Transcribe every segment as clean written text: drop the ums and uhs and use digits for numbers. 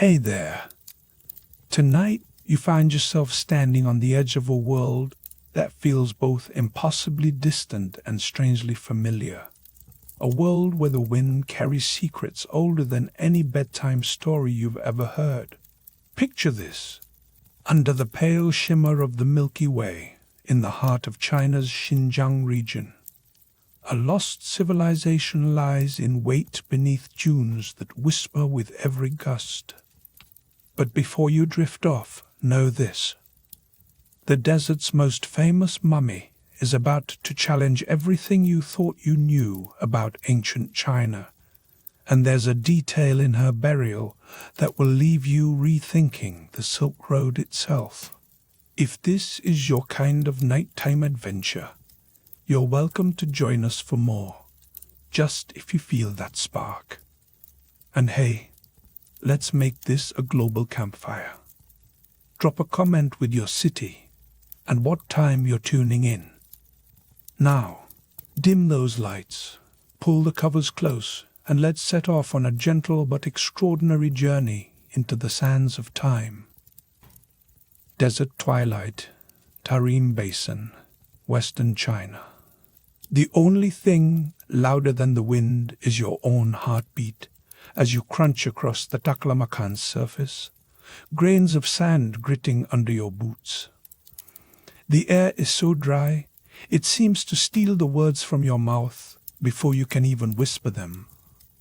Hey there. Tonight, you find yourself standing on the edge of a world that feels both impossibly distant and strangely familiar. A world where the wind carries secrets older than any bedtime story you've ever heard. Picture this. Under the pale shimmer of the Milky Way, in the heart of China's Xinjiang region, a lost civilization lies in wait beneath dunes that whisper with every gust. But before you drift off, know this. The desert's most famous mummy is about to challenge everything you thought you knew about ancient China, and there's a detail in her burial that will leave you rethinking the Silk Road itself. If this is your kind of nighttime adventure, you're welcome to join us for more, just if you feel that spark. And hey, let's make this a global campfire. Drop a comment with your city and what time you're tuning in. Now, dim those lights, pull the covers close, and let's set off on a gentle but extraordinary journey into the sands of time. Desert twilight, Tarim Basin, Western China. The only thing louder than the wind is your own heartbeat as you crunch across the Taklamakan's surface, grains of sand gritting under your boots. The air is so dry, it seems to steal the words from your mouth before you can even whisper them.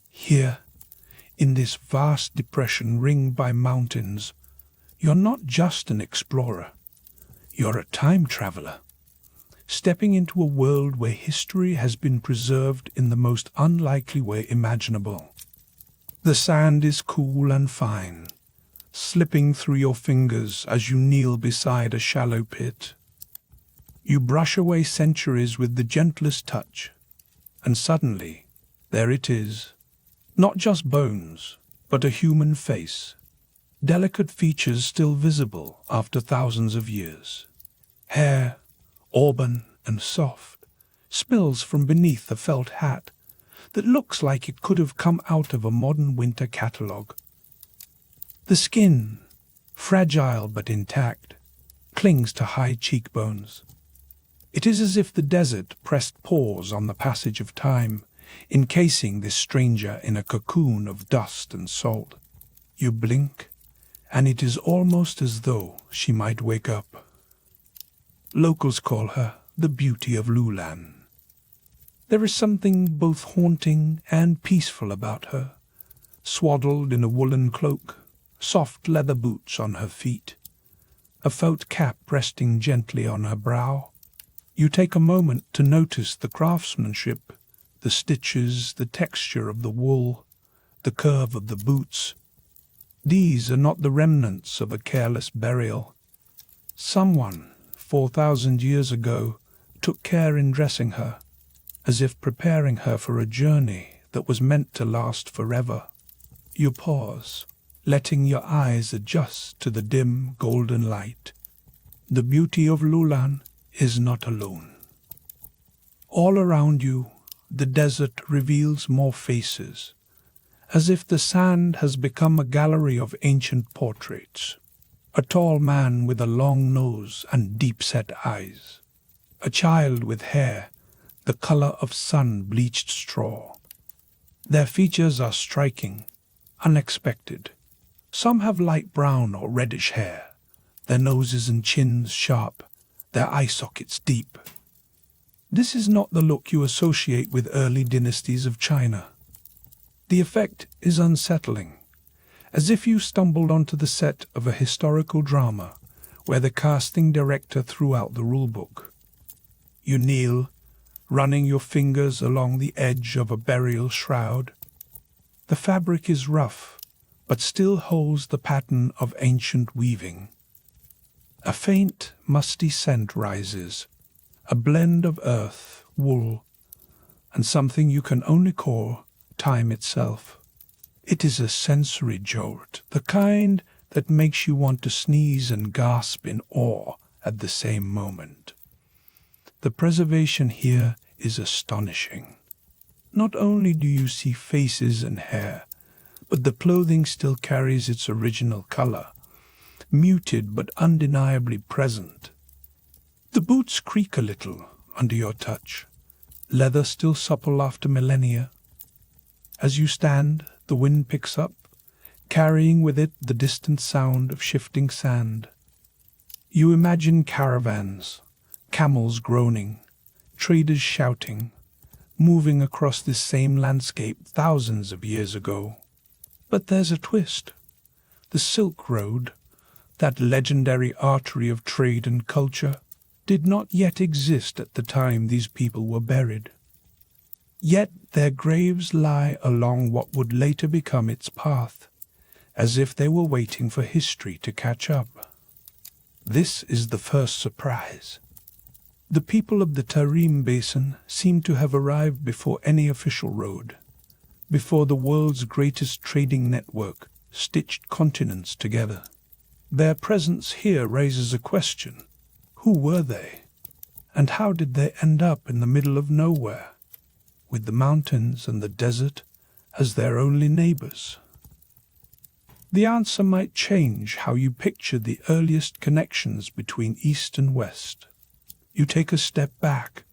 Here, in this vast depression ringed by mountains, you're not just an explorer, you're a time traveler, stepping into a world where history has been preserved in the most unlikely way imaginable. The sand is cool and fine, slipping through your fingers as you kneel beside a shallow pit. You brush away centuries with the gentlest touch, and suddenly, there it is. Not just bones, but a human face. Delicate features still visible after thousands of years. Hair, auburn and soft, spills from beneath a felt hat that looks like it could have come out of a modern winter catalogue. The skin, fragile but intact, clings to high cheekbones. It is as if the desert pressed pause on the passage of time, encasing this stranger in a cocoon of dust and salt. You blink, and it is almost as though she might wake up. Locals call her the beauty of Lulan. There is something both haunting and peaceful about her, swaddled in a woolen cloak, soft leather boots on her feet, a felt cap resting gently on her brow. You take a moment to notice the craftsmanship, the stitches, the texture of the wool, the curve of the boots. These are not the remnants of a careless burial. Someone, 4,000 years ago, took care in dressing her, as if preparing her for a journey that was meant to last forever. You pause, letting your eyes adjust to the dim golden light. The beauty of Lulan is not alone. All around you, the desert reveals more faces, as if the sand has become a gallery of ancient portraits. A tall man with a long nose and deep-set eyes. A child with hair the color of sun-bleached straw. Their features are striking, unexpected. Some have light brown or reddish hair, their noses and chins sharp, their eye sockets deep. This is not the look you associate with early dynasties of China. The effect is unsettling, as if you stumbled onto the set of a historical drama where the casting director threw out the rulebook. You kneel, running your fingers along the edge of a burial shroud. The fabric is rough, but still holds the pattern of ancient weaving. A faint, musty scent rises, a blend of earth, wool, and something you can only call time itself. It is a sensory jolt, the kind that makes you want to sneeze and gasp in awe at the same moment. The preservation here is astonishing. Not only do you see faces and hair, but the clothing still carries its original color, muted but undeniably present. The boots creak a little under your touch, leather still supple after millennia. As you stand, the wind picks up, carrying with it the distant sound of shifting sand. You imagine caravans, camels groaning, traders shouting, moving across this same landscape thousands of years ago. But there's a twist. The Silk Road, that legendary artery of trade and culture, did not yet exist at the time these people were buried. Yet their graves lie along what would later become its path, as if they were waiting for history to catch up. This is the first surprise. The people of the Tarim Basin seem to have arrived before any official road, before the world's greatest trading network stitched continents together. Their presence here raises a question. Who were they? And how did they end up in the middle of nowhere, with the mountains and the desert as their only neighbors? The answer might change how you picture the earliest connections between East and West. You take a step back,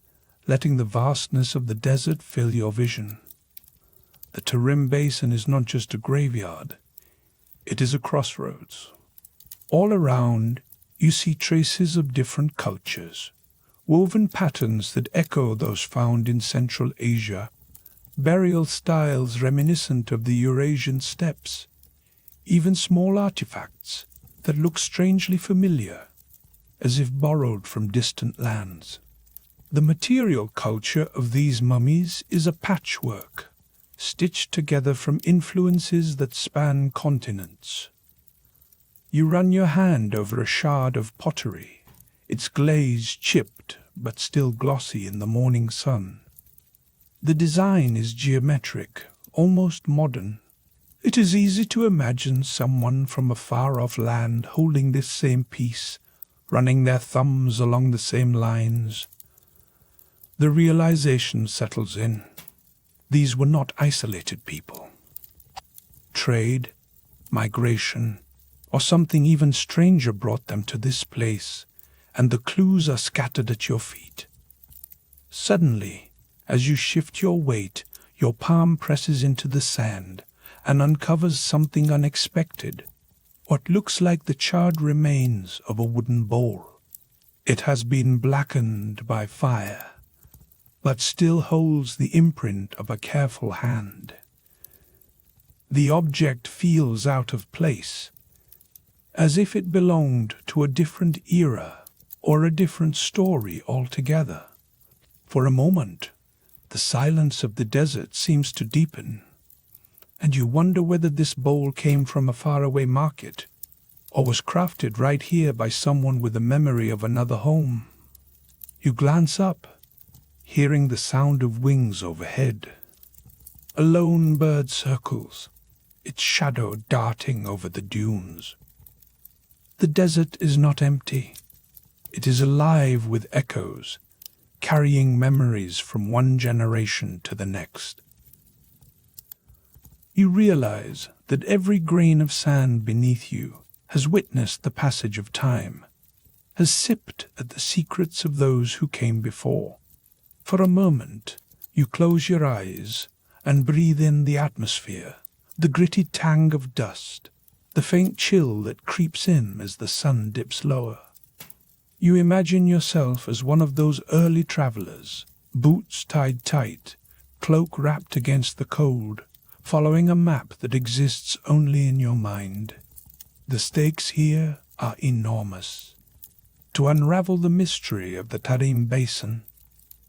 letting the vastness of the desert fill your vision. The Tarim Basin is not just a graveyard, it is a crossroads. All around, you see traces of different cultures, woven patterns that echo those found in Central Asia, burial styles reminiscent of the Eurasian steppes, even small artifacts that look strangely familiar, as if borrowed from distant lands. The material culture of these mummies is a patchwork, stitched together from influences that span continents. You run your hand over a shard of pottery, its glaze chipped but still glossy in the morning sun. The design is geometric, almost modern. It is easy to imagine someone from a far-off land holding this same piece, running their thumbs along the same lines. The realization settles in. These were not isolated people. Trade, migration, or something even stranger brought them to this place, and the clues are scattered at your feet. Suddenly, as you shift your weight, your palm presses into the sand and uncovers something unexpected, what looks like the charred remains of a wooden bowl. It has been blackened by fire, but still holds the imprint of a careful hand. The object feels out of place, as if it belonged to a different era or a different story altogether. For a moment, the silence of the desert seems to deepen, and you wonder whether this bowl came from a faraway market or was crafted right here by someone with a memory of another home. You glance up, hearing the sound of wings overhead. A lone bird circles, its shadow darting over the dunes. The desert is not empty. It is alive with echoes, carrying memories from one generation to the next. You realize that every grain of sand beneath you has witnessed the passage of time, has sipped at the secrets of those who came before. For a moment, you close your eyes and breathe in the atmosphere, the gritty tang of dust, the faint chill that creeps in as the sun dips lower. You imagine yourself as one of those early travelers, boots tied tight, cloak wrapped against the cold, following a map that exists only in your mind. The stakes here are enormous. To unravel the mystery of the Tarim Basin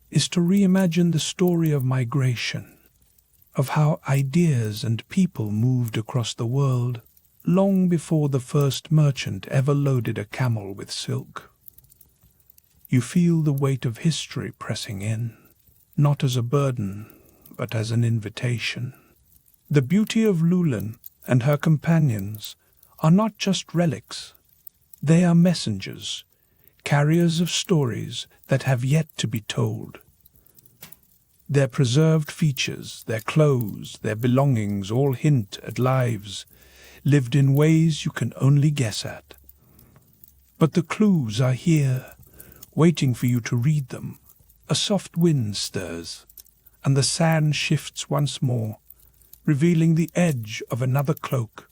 is to reimagine the story of migration, of how ideas and people moved across the world long before the first merchant ever loaded a camel with silk. You feel the weight of history pressing in, not as a burden, but as an invitation. The beauty of Lulan and her companions are not just relics. They are messengers, carriers of stories that have yet to be told. Their preserved features, their clothes, their belongings all hint at lives lived in ways you can only guess at. But the clues are here, waiting for you to read them. A soft wind stirs, and the sand shifts once more, revealing the edge of another cloak,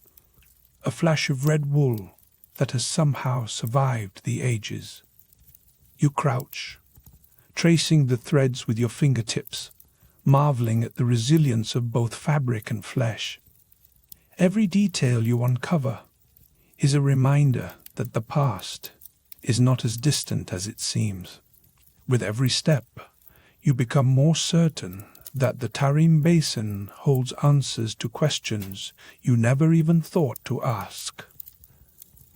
a flash of red wool that has somehow survived the ages. You crouch, tracing the threads with your fingertips, marveling at the resilience of both fabric and flesh. Every detail you uncover is a reminder that the past is not as distant as it seems. With every step, you become more certain that the Tarim Basin holds answers to questions you never even thought to ask.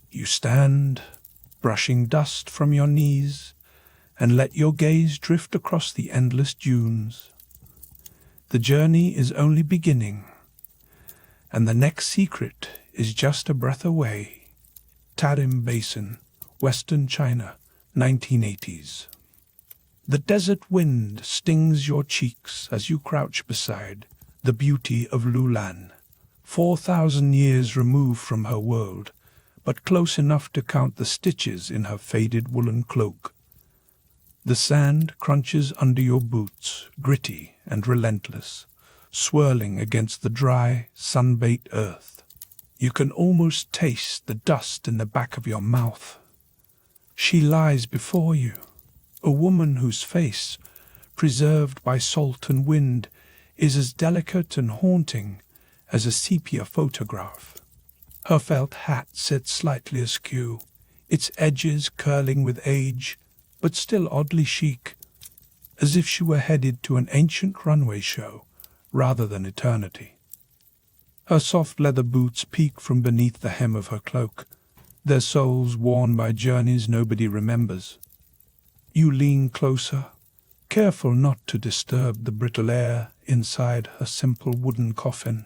You stand, brushing dust from your knees, and let your gaze drift across the endless dunes. The journey is only beginning, and the next secret is just a breath away. Tarim Basin, Western China, 1980s. The desert wind stings your cheeks as you crouch beside the beauty of Lulan, 4,000 years removed from her world, but close enough to count the stitches in her faded woolen cloak. The sand crunches under your boots, gritty and relentless, swirling against the dry, sun-baked earth. You can almost taste the dust in the back of your mouth. She lies before you, a woman whose face, preserved by salt and wind, is as delicate and haunting as a sepia photograph. Her felt hat sits slightly askew, its edges curling with age, but still oddly chic, as if she were headed to an ancient runway show rather than eternity. Her soft leather boots peek from beneath the hem of her cloak, their soles worn by journeys nobody remembers. You lean closer, careful not to disturb the brittle air inside her simple wooden coffin.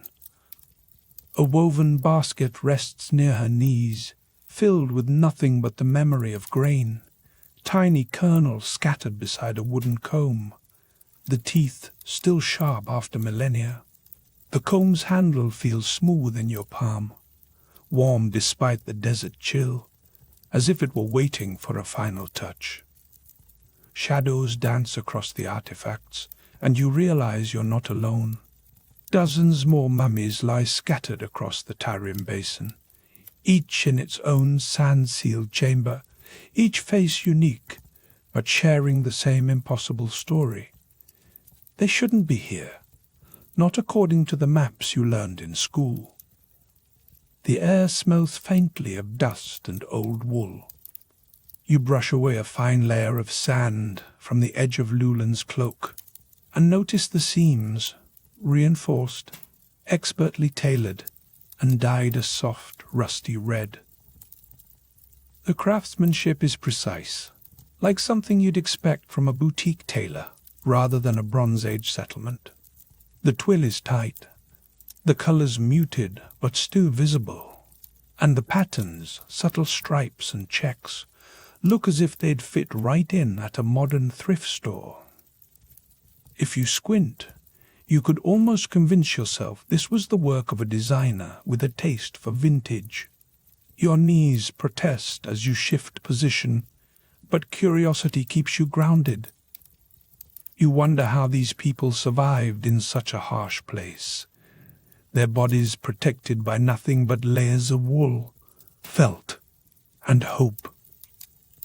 A woven basket rests near her knees, filled with nothing but the memory of grain, tiny kernels scattered beside a wooden comb, the teeth still sharp after millennia. The comb's handle feels smooth in your palm, warm despite the desert chill, as if it were waiting for a final touch. Shadows dance across the artifacts, and you realize you're not alone. Dozens more mummies lie scattered across the Tarim Basin, each in its own sand-sealed chamber, each face unique, but sharing the same impossible story. They shouldn't be here, not according to the maps you learned in school. The air smells faintly of dust and old wool. You brush away a fine layer of sand from the edge of Lulan's cloak, and notice the seams, reinforced, expertly tailored, and dyed a soft, rusty red. The craftsmanship is precise, like something you'd expect from a boutique tailor rather than a Bronze Age settlement. The twill is tight, the colors muted but still visible, and the patterns, subtle stripes and checks, look as if they'd fit right in at a modern thrift store. If you squint, you could almost convince yourself this was the work of a designer with a taste for vintage. Your knees protest as you shift position, but curiosity keeps you grounded. You wonder how these people survived in such a harsh place, their bodies protected by nothing but layers of wool, felt, and hope.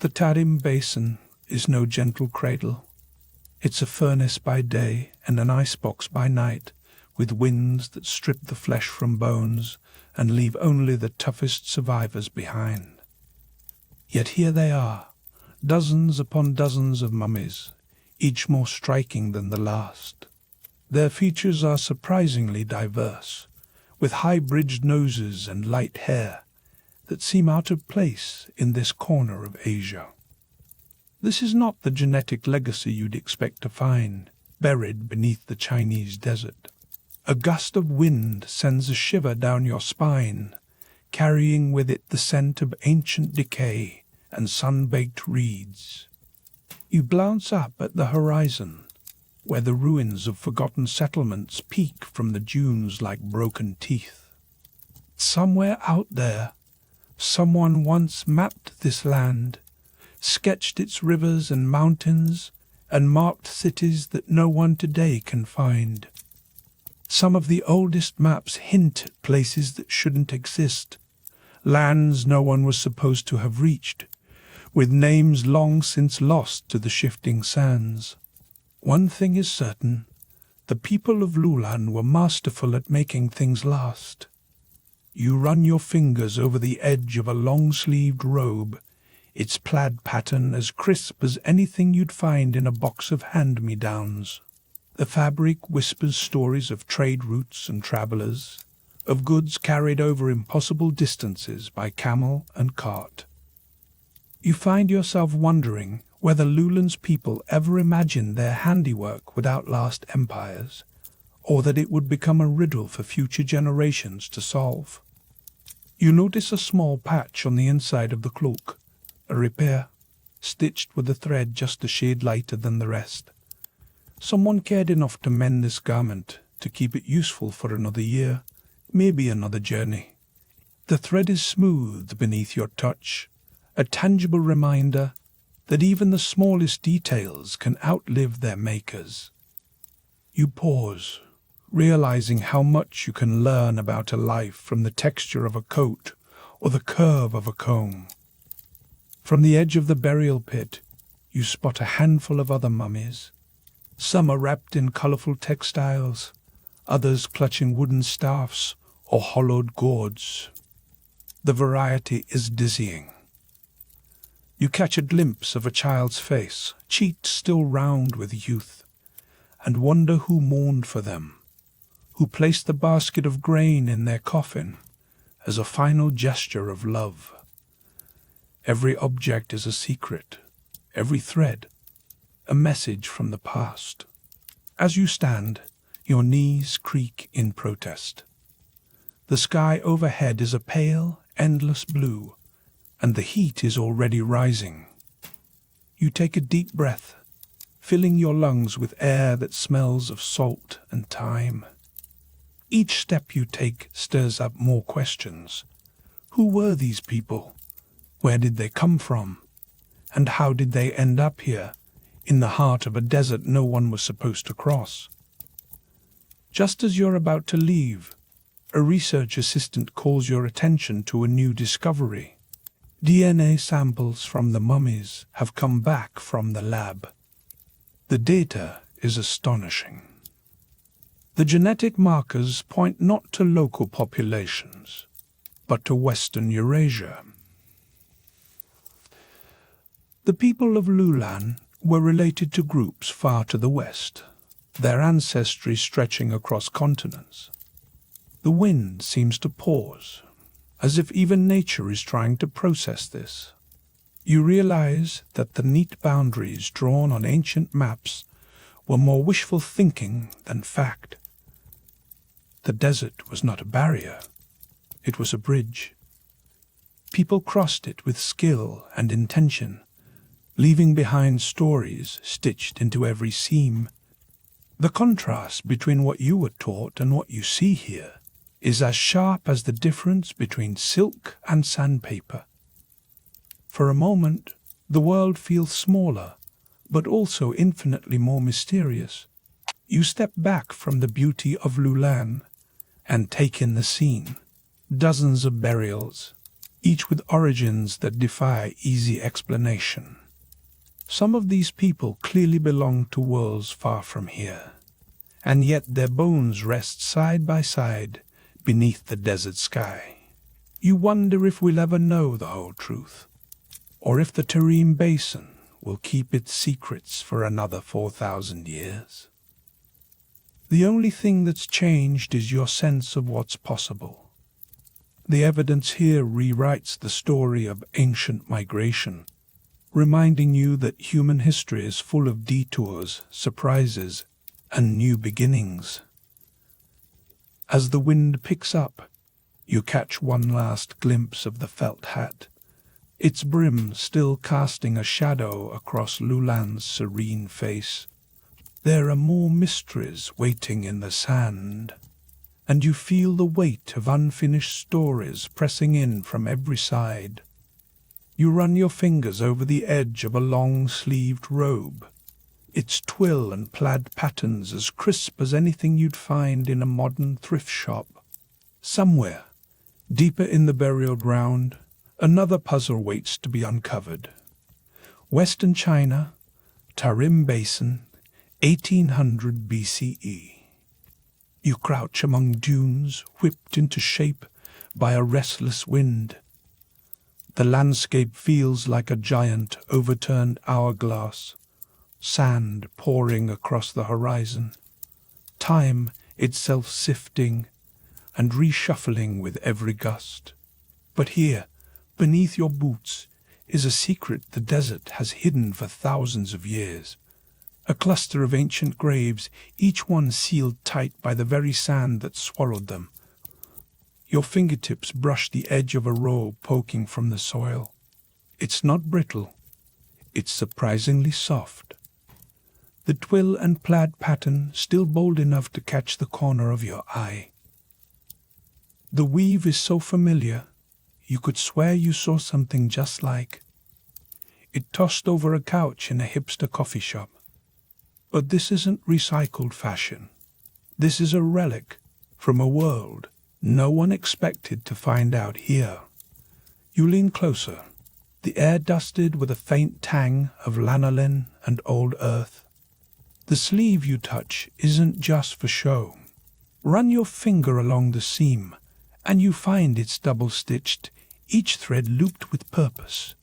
The Tarim Basin is no gentle cradle. It's a furnace by day and an icebox by night, with winds that strip the flesh from bones and leave only the toughest survivors behind. Yet here they are, dozens upon dozens of mummies, each more striking than the last. Their features are surprisingly diverse, with high-bridged noses and light hair that seem out of place in this corner of Asia. This is not the genetic legacy you'd expect to find buried beneath the Chinese desert. A gust of wind sends a shiver down your spine, carrying with it the scent of ancient decay and sun-baked reeds. You glance up at the horizon, where the ruins of forgotten settlements peek from the dunes like broken teeth. Somewhere out there, someone once mapped this land, sketched its rivers and mountains, and marked cities that no one today can find. Some of the oldest maps hint at places that shouldn't exist, lands no one was supposed to have reached, with names long since lost to the shifting sands. One thing is certain, the people of Lulan were masterful at making things last. You run your fingers over the edge of a long-sleeved robe, its plaid pattern as crisp as anything you'd find in a box of hand-me-downs. The fabric whispers stories of trade routes and travelers, of goods carried over impossible distances by camel and cart. You find yourself wondering whether Lulan's people ever imagined their handiwork would outlast empires, or that it would become a riddle for future generations to solve. You notice a small patch on the inside of the cloak, a repair, stitched with a thread just a shade lighter than the rest. Someone cared enough to mend this garment to keep it useful for another year, maybe another journey. The thread is smooth beneath your touch, a tangible reminder that even the smallest details can outlive their makers. You pause, realizing how much you can learn about a life from the texture of a coat or the curve of a comb. From the edge of the burial pit, you spot a handful of other mummies. Some are wrapped in colorful textiles, others clutching wooden staffs or hollowed gourds. The variety is dizzying. You catch a glimpse of a child's face, cheeks still round with youth, and wonder who mourned for them, who placed the basket of grain in their coffin as a final gesture of love. Every object is a secret, every thread a message from the past. As you stand, your knees creak in protest. The sky overhead is a pale, endless blue, and the heat is already rising. You take a deep breath, filling your lungs with air that smells of salt and thyme. Each step you take stirs up more questions. Who were these people? Where did they come from? And how did they end up here, in the heart of a desert no one was supposed to cross? Just as you're about to leave, a research assistant calls your attention to a new discovery. DNA samples from the mummies have come back from the lab. The data is astonishing. The genetic markers point not to local populations, but to Western Eurasia. The people of Lulan were related to groups far to the west, their ancestry stretching across continents. The wind seems to pause, as if even nature is trying to process this. You realize that the neat boundaries drawn on ancient maps were more wishful thinking than fact. The desert was not a barrier, it was a bridge. People crossed it with skill and intention, leaving behind stories stitched into every seam. The contrast between what you were taught and what you see here is as sharp as the difference between silk and sandpaper. For a moment, the world feels smaller, but also infinitely more mysterious. You step back from the beauty of Lulan and take in the scene. Dozens of burials, each with origins that defy easy explanation. Some of these people clearly belong to worlds far from here, and yet their bones rest side by side beneath the desert sky. You wonder if we'll ever know the whole truth, or if the Tarim Basin will keep its secrets for another 4,000 years. The only thing that's changed is your sense of what's possible. The evidence here rewrites the story of ancient migration, reminding you that human history is full of detours, surprises, and new beginnings. As the wind picks up, you catch one last glimpse of the felt hat, its brim still casting a shadow across Lulan's serene face. There are more mysteries waiting in the sand, and you feel the weight of unfinished stories pressing in from every side. You run your fingers over the edge of a long-sleeved robe, its twill and plaid patterns as crisp as anything you'd find in a modern thrift shop. Somewhere, deeper in the burial ground, another puzzle waits to be uncovered. Western China, Tarim Basin, 1800 BCE. You crouch among dunes whipped into shape by a restless wind. The landscape feels like a giant overturned hourglass, sand pouring across the horizon, time itself sifting and reshuffling with every gust. But here, beneath your boots, is a secret the desert has hidden for thousands of years. A cluster of ancient graves, each one sealed tight by the very sand that swallowed them. Your fingertips brush the edge of a robe poking from the soil. It's not brittle. It's surprisingly soft. The twill and plaid pattern still bold enough to catch the corner of your eye. The weave is so familiar, you could swear you saw something just like it tossed over a couch in a hipster coffee shop. But this isn't recycled fashion. This is a relic from a world no one expected to find out here. You lean closer, the air dusted with a faint tang of lanolin and old earth. The sleeve you touch isn't just for show. Run your finger along the seam, and you find it's double-stitched, each thread looped with purpose.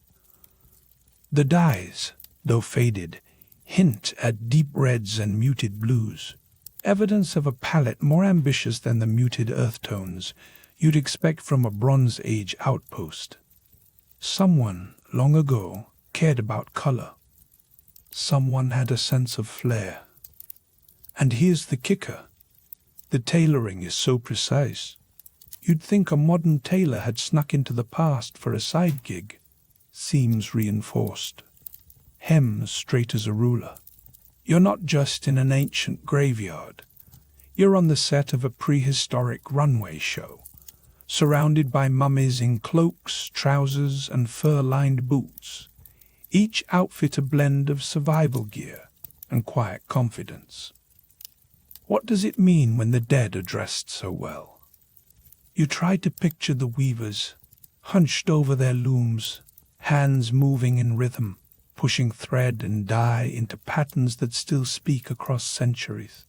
The dyes, though faded, hint at deep reds and muted blues, evidence of a palette more ambitious than the muted earth tones you'd expect from a Bronze Age outpost. Someone, long ago, cared about color. Someone had a sense of flair. And here's the kicker. The tailoring is so precise. You'd think a modern tailor had snuck into the past for a side gig. Seams reinforced. Hems straight as a ruler. You're not just in an ancient graveyard. You're on the set of a prehistoric runway show, surrounded by mummies in cloaks, trousers, and fur-lined boots, each outfit a blend of survival gear and quiet confidence. What does it mean when the dead are dressed so well? You try to picture the weavers, hunched over their looms, hands moving in rhythm, pushing thread and dye into patterns that still speak across centuries.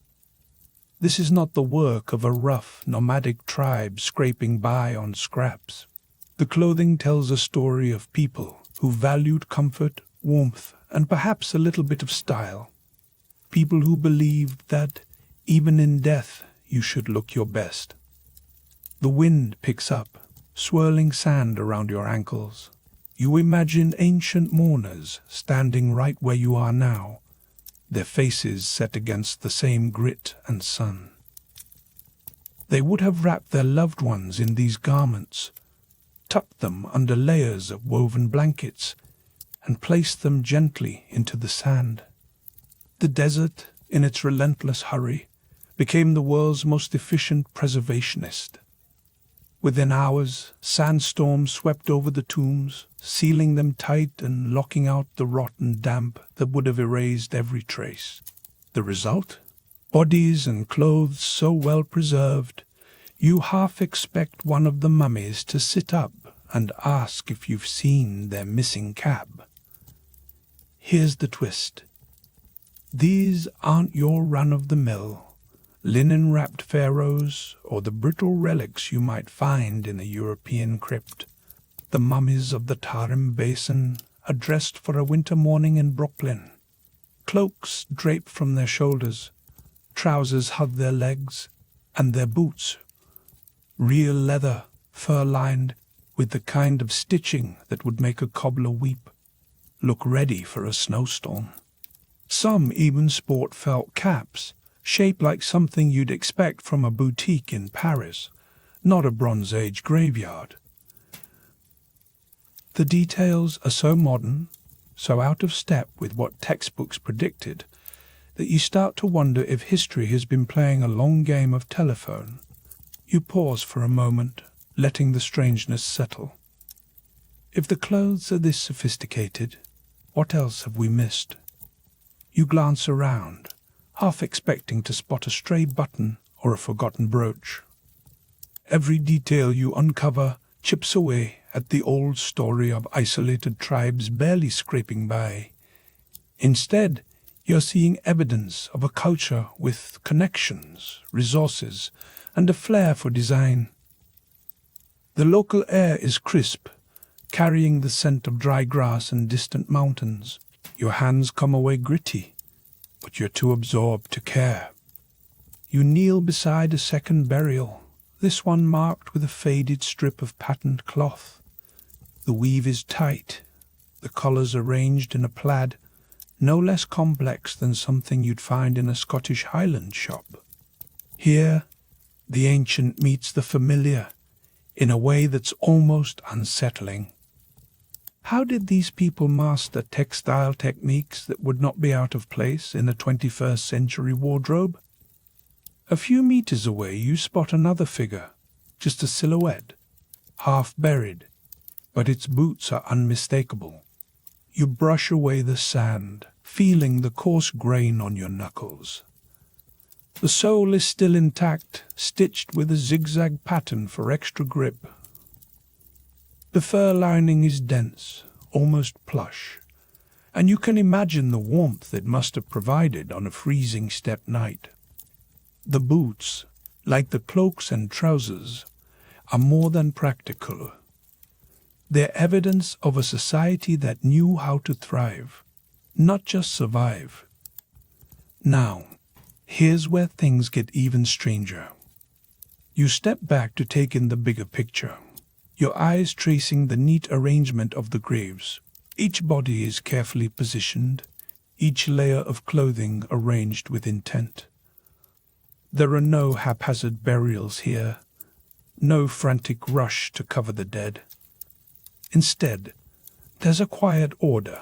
This is not the work of a rough, nomadic tribe scraping by on scraps. The clothing tells a story of people who valued comfort, warmth, and perhaps a little bit of style. People who believed that, even in death, you should look your best. The wind picks up, swirling sand around your ankles. You imagine ancient mourners standing right where you are now, their faces set against the same grit and sun. They would have wrapped their loved ones in these garments, tucked them under layers of woven blankets, and placed them gently into the sand. The desert, in its relentless hurry, became the world's most efficient preservationist. Within hours, sandstorms swept over the tombs, sealing them tight and locking out the rotten damp that would have erased every trace. The result? Bodies and clothes so well preserved, you half expect one of the mummies to sit up and ask if you've seen their missing cab. Here's the twist. These aren't your run-of-the-mill linen-wrapped pharaohs or the brittle relics you might find in a European crypt. The mummies of the Tarim Basin are dressed for a winter morning in Brooklyn. Cloaks drape from their shoulders, trousers hug their legs, and their boots, real leather, fur-lined, with the kind of stitching that would make a cobbler weep, look ready for a snowstorm. Some even sport felt caps, shaped like something you'd expect from a boutique in Paris, not a Bronze Age graveyard. The details are so modern, so out of step with what textbooks predicted, that you start to wonder if history has been playing a long game of telephone. You pause for a moment, letting the strangeness settle. If the clothes are this sophisticated, what else have we missed? You glance around, half expecting to spot a stray button or a forgotten brooch. Every detail you uncover chips away at the old story of isolated tribes barely scraping by. Instead, you're seeing evidence of a culture with connections, resources, and a flair for design. The local air is crisp, carrying the scent of dry grass and distant mountains. Your hands come away gritty, but you're too absorbed to care. You kneel beside a second burial, this one marked with a faded strip of patterned cloth. The weave is tight, the collars arranged in a plaid, no less complex than something you'd find in a Scottish Highland shop. Here, the ancient meets the familiar, in a way that's almost unsettling. How did these people master textile techniques that would not be out of place in a 21st century wardrobe? A few meters away you spot another figure, just a silhouette, half buried, but its boots are unmistakable. You brush away the sand, feeling the coarse grain on your knuckles. The sole is still intact, stitched with a zigzag pattern for extra grip. The fur lining is dense, almost plush, and you can imagine the warmth it must have provided on a freezing steppe night. The boots, like the cloaks and trousers, are more than practical. They're evidence of a society that knew how to thrive, not just survive. Now, here's where things get even stranger. You step back to take in the bigger picture, your eyes tracing the neat arrangement of the graves. Each body is carefully positioned, each layer of clothing arranged with intent. There are no haphazard burials here, no frantic rush to cover the dead. Instead, there's a quiet order,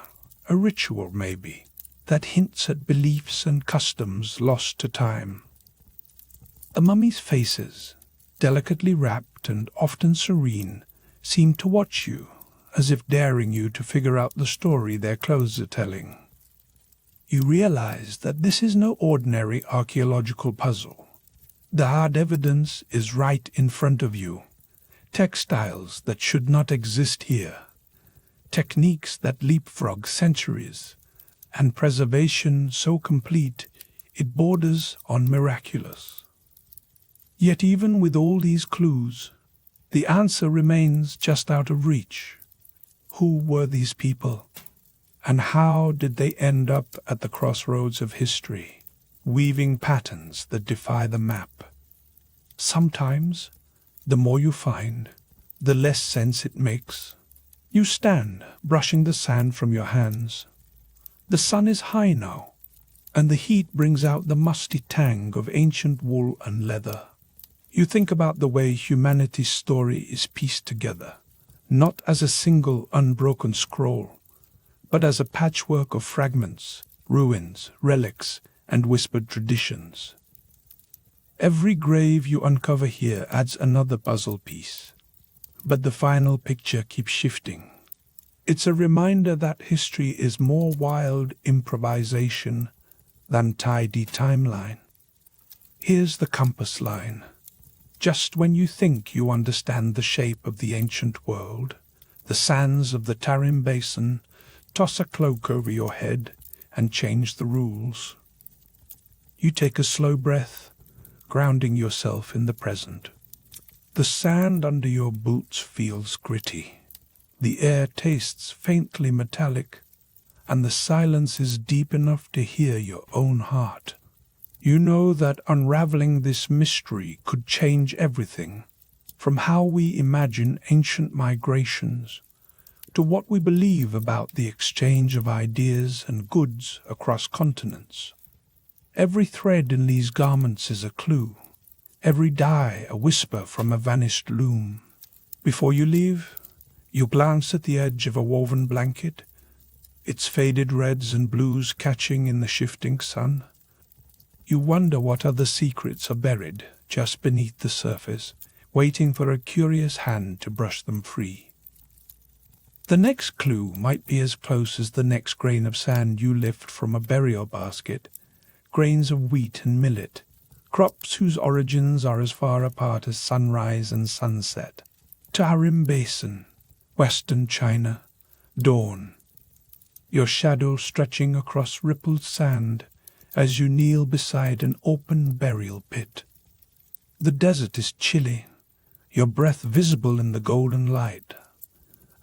a ritual maybe, that hints at beliefs and customs lost to time. The mummies' faces, delicately wrapped and often serene, seem to watch you, as if daring you to figure out the story their clothes are telling. You realize that this is no ordinary archaeological puzzle. The hard evidence is right in front of you. Textiles that should not exist here. Techniques that leapfrog centuries. And preservation so complete it borders on miraculous. Yet even with all these clues, the answer remains just out of reach. Who were these people? And how did they end up at the crossroads of history, weaving patterns that defy the map? Sometimes, the more you find, the less sense it makes. You stand, brushing the sand from your hands. The sun is high now, and the heat brings out the musty tang of ancient wool and leather. You think about the way humanity's story is pieced together, not as a single unbroken scroll, but as a patchwork of fragments, ruins, relics, and whispered traditions. Every grave you uncover here adds another puzzle piece, but the final picture keeps shifting. It's a reminder that history is more wild improvisation than tidy timeline. Here's the compass line. Just when you think you understand the shape of the ancient world, the sands of the Tarim Basin toss a cloak over your head and change the rules. You take a slow breath, grounding yourself in the present. The sand under your boots feels gritty. The air tastes faintly metallic, and the silence is deep enough to hear your own heart. You know that unraveling this mystery could change everything, from how we imagine ancient migrations to what we believe about the exchange of ideas and goods across continents. Every thread in these garments is a clue, every dye a whisper from a vanished loom. Before you leave, you glance at the edge of a woven blanket, its faded reds and blues catching in the shifting sun. You wonder what other secrets are buried just beneath the surface, waiting for a curious hand to brush them free. The next clue might be as close as the next grain of sand you lift from a burial basket, grains of wheat and millet, crops whose origins are as far apart as sunrise and sunset. Tarim Basin, Western China, dawn. Your shadow stretching across rippled sand as you kneel beside an open burial pit. The desert is chilly, your breath visible in the golden light,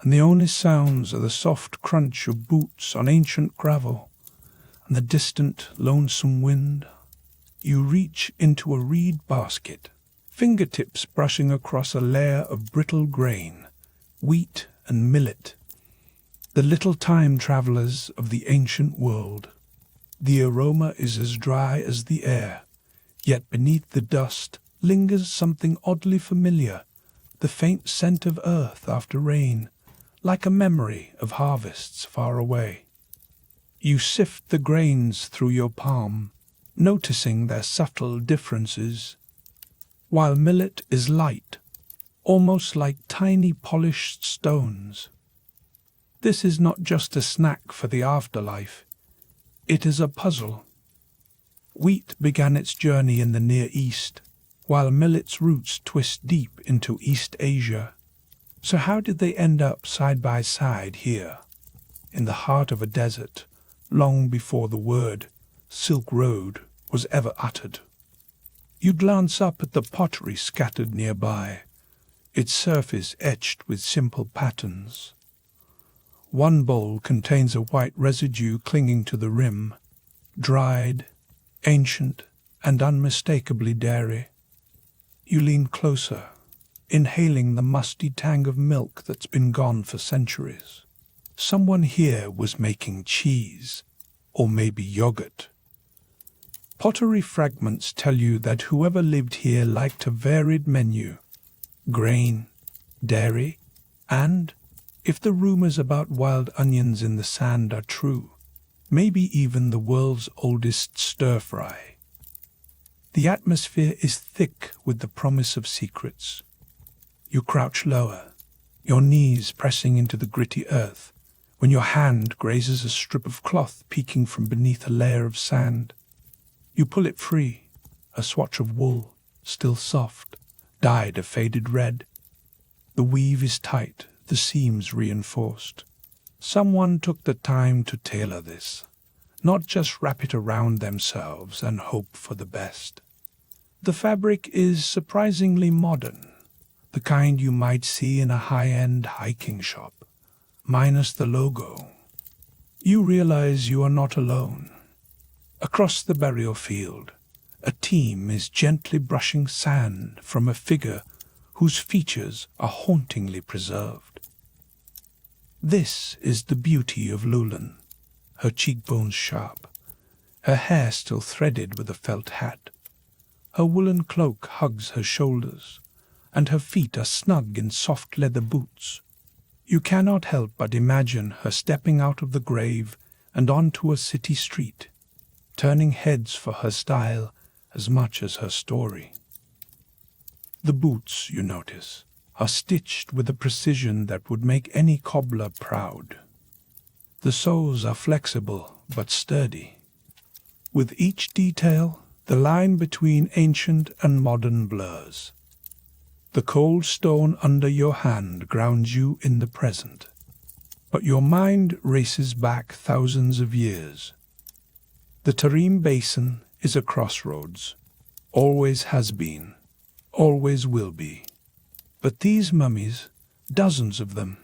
and the only sounds are the soft crunch of boots on ancient gravel and the distant, lonesome wind. You reach into a reed basket, fingertips brushing across a layer of brittle grain, wheat and millet, the little time travelers of the ancient world. The aroma is as dry as the air, yet beneath the dust lingers something oddly familiar, the faint scent of earth after rain, like a memory of harvests far away. You sift the grains through your palm, noticing their subtle differences. While millet is light, almost like tiny polished stones. This is not just a snack for the afterlife, it is a puzzle. Wheat began its journey in the Near East, while millet's roots twist deep into East Asia. So how did they end up side by side here, in the heart of a desert, long before the word Silk Road was ever uttered? You glance up at the pottery scattered nearby, its surface etched with simple patterns. One bowl contains a white residue clinging to the rim, dried, ancient, and unmistakably dairy. You lean closer, inhaling the musty tang of milk that's been gone for centuries. Someone here was making cheese, or maybe yogurt. Pottery fragments tell you that whoever lived here liked a varied menu: grain, dairy, and, if the rumors about wild onions in the sand are true, maybe even the world's oldest stir-fry. The atmosphere is thick with the promise of secrets. You crouch lower, your knees pressing into the gritty earth, when your hand grazes a strip of cloth peeking from beneath a layer of sand. You pull it free, a swatch of wool, still soft, dyed a faded red. The weave is tight, the seams reinforced. Someone took the time to tailor this, not just wrap it around themselves and hope for the best. The fabric is surprisingly modern, the kind you might see in a high-end hiking shop, minus the logo. You realize you are not alone. Across the burial field, a team is gently brushing sand from a figure whose features are hauntingly preserved. This is the beauty of Lulan, her cheekbones sharp, her hair still threaded with a felt hat. Her woolen cloak hugs her shoulders, and her feet are snug in soft leather boots. You cannot help but imagine her stepping out of the grave and onto a city street, turning heads for her style as much as her story. The boots, you notice, are stitched with a precision that would make any cobbler proud. The soles are flexible but sturdy. With each detail, the line between ancient and modern blurs. The cold stone under your hand grounds you in the present, but your mind races back thousands of years. The Tarim Basin is a crossroads, always has been, always will be. But these mummies, dozens of them,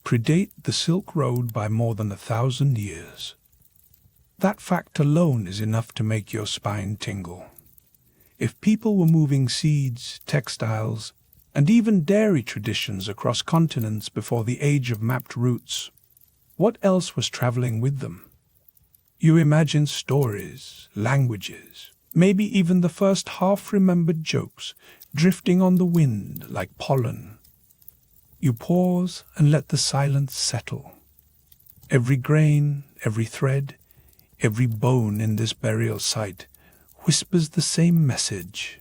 predate the Silk Road by more than 1,000 years. That fact alone is enough to make your spine tingle. If people were moving seeds, textiles, and even dairy traditions across continents before the age of mapped routes, what else was traveling with them? You imagine stories, languages, maybe even the first half-remembered jokes drifting on the wind like pollen. You pause and let the silence settle. Every grain, every thread, every bone in this burial site whispers the same message.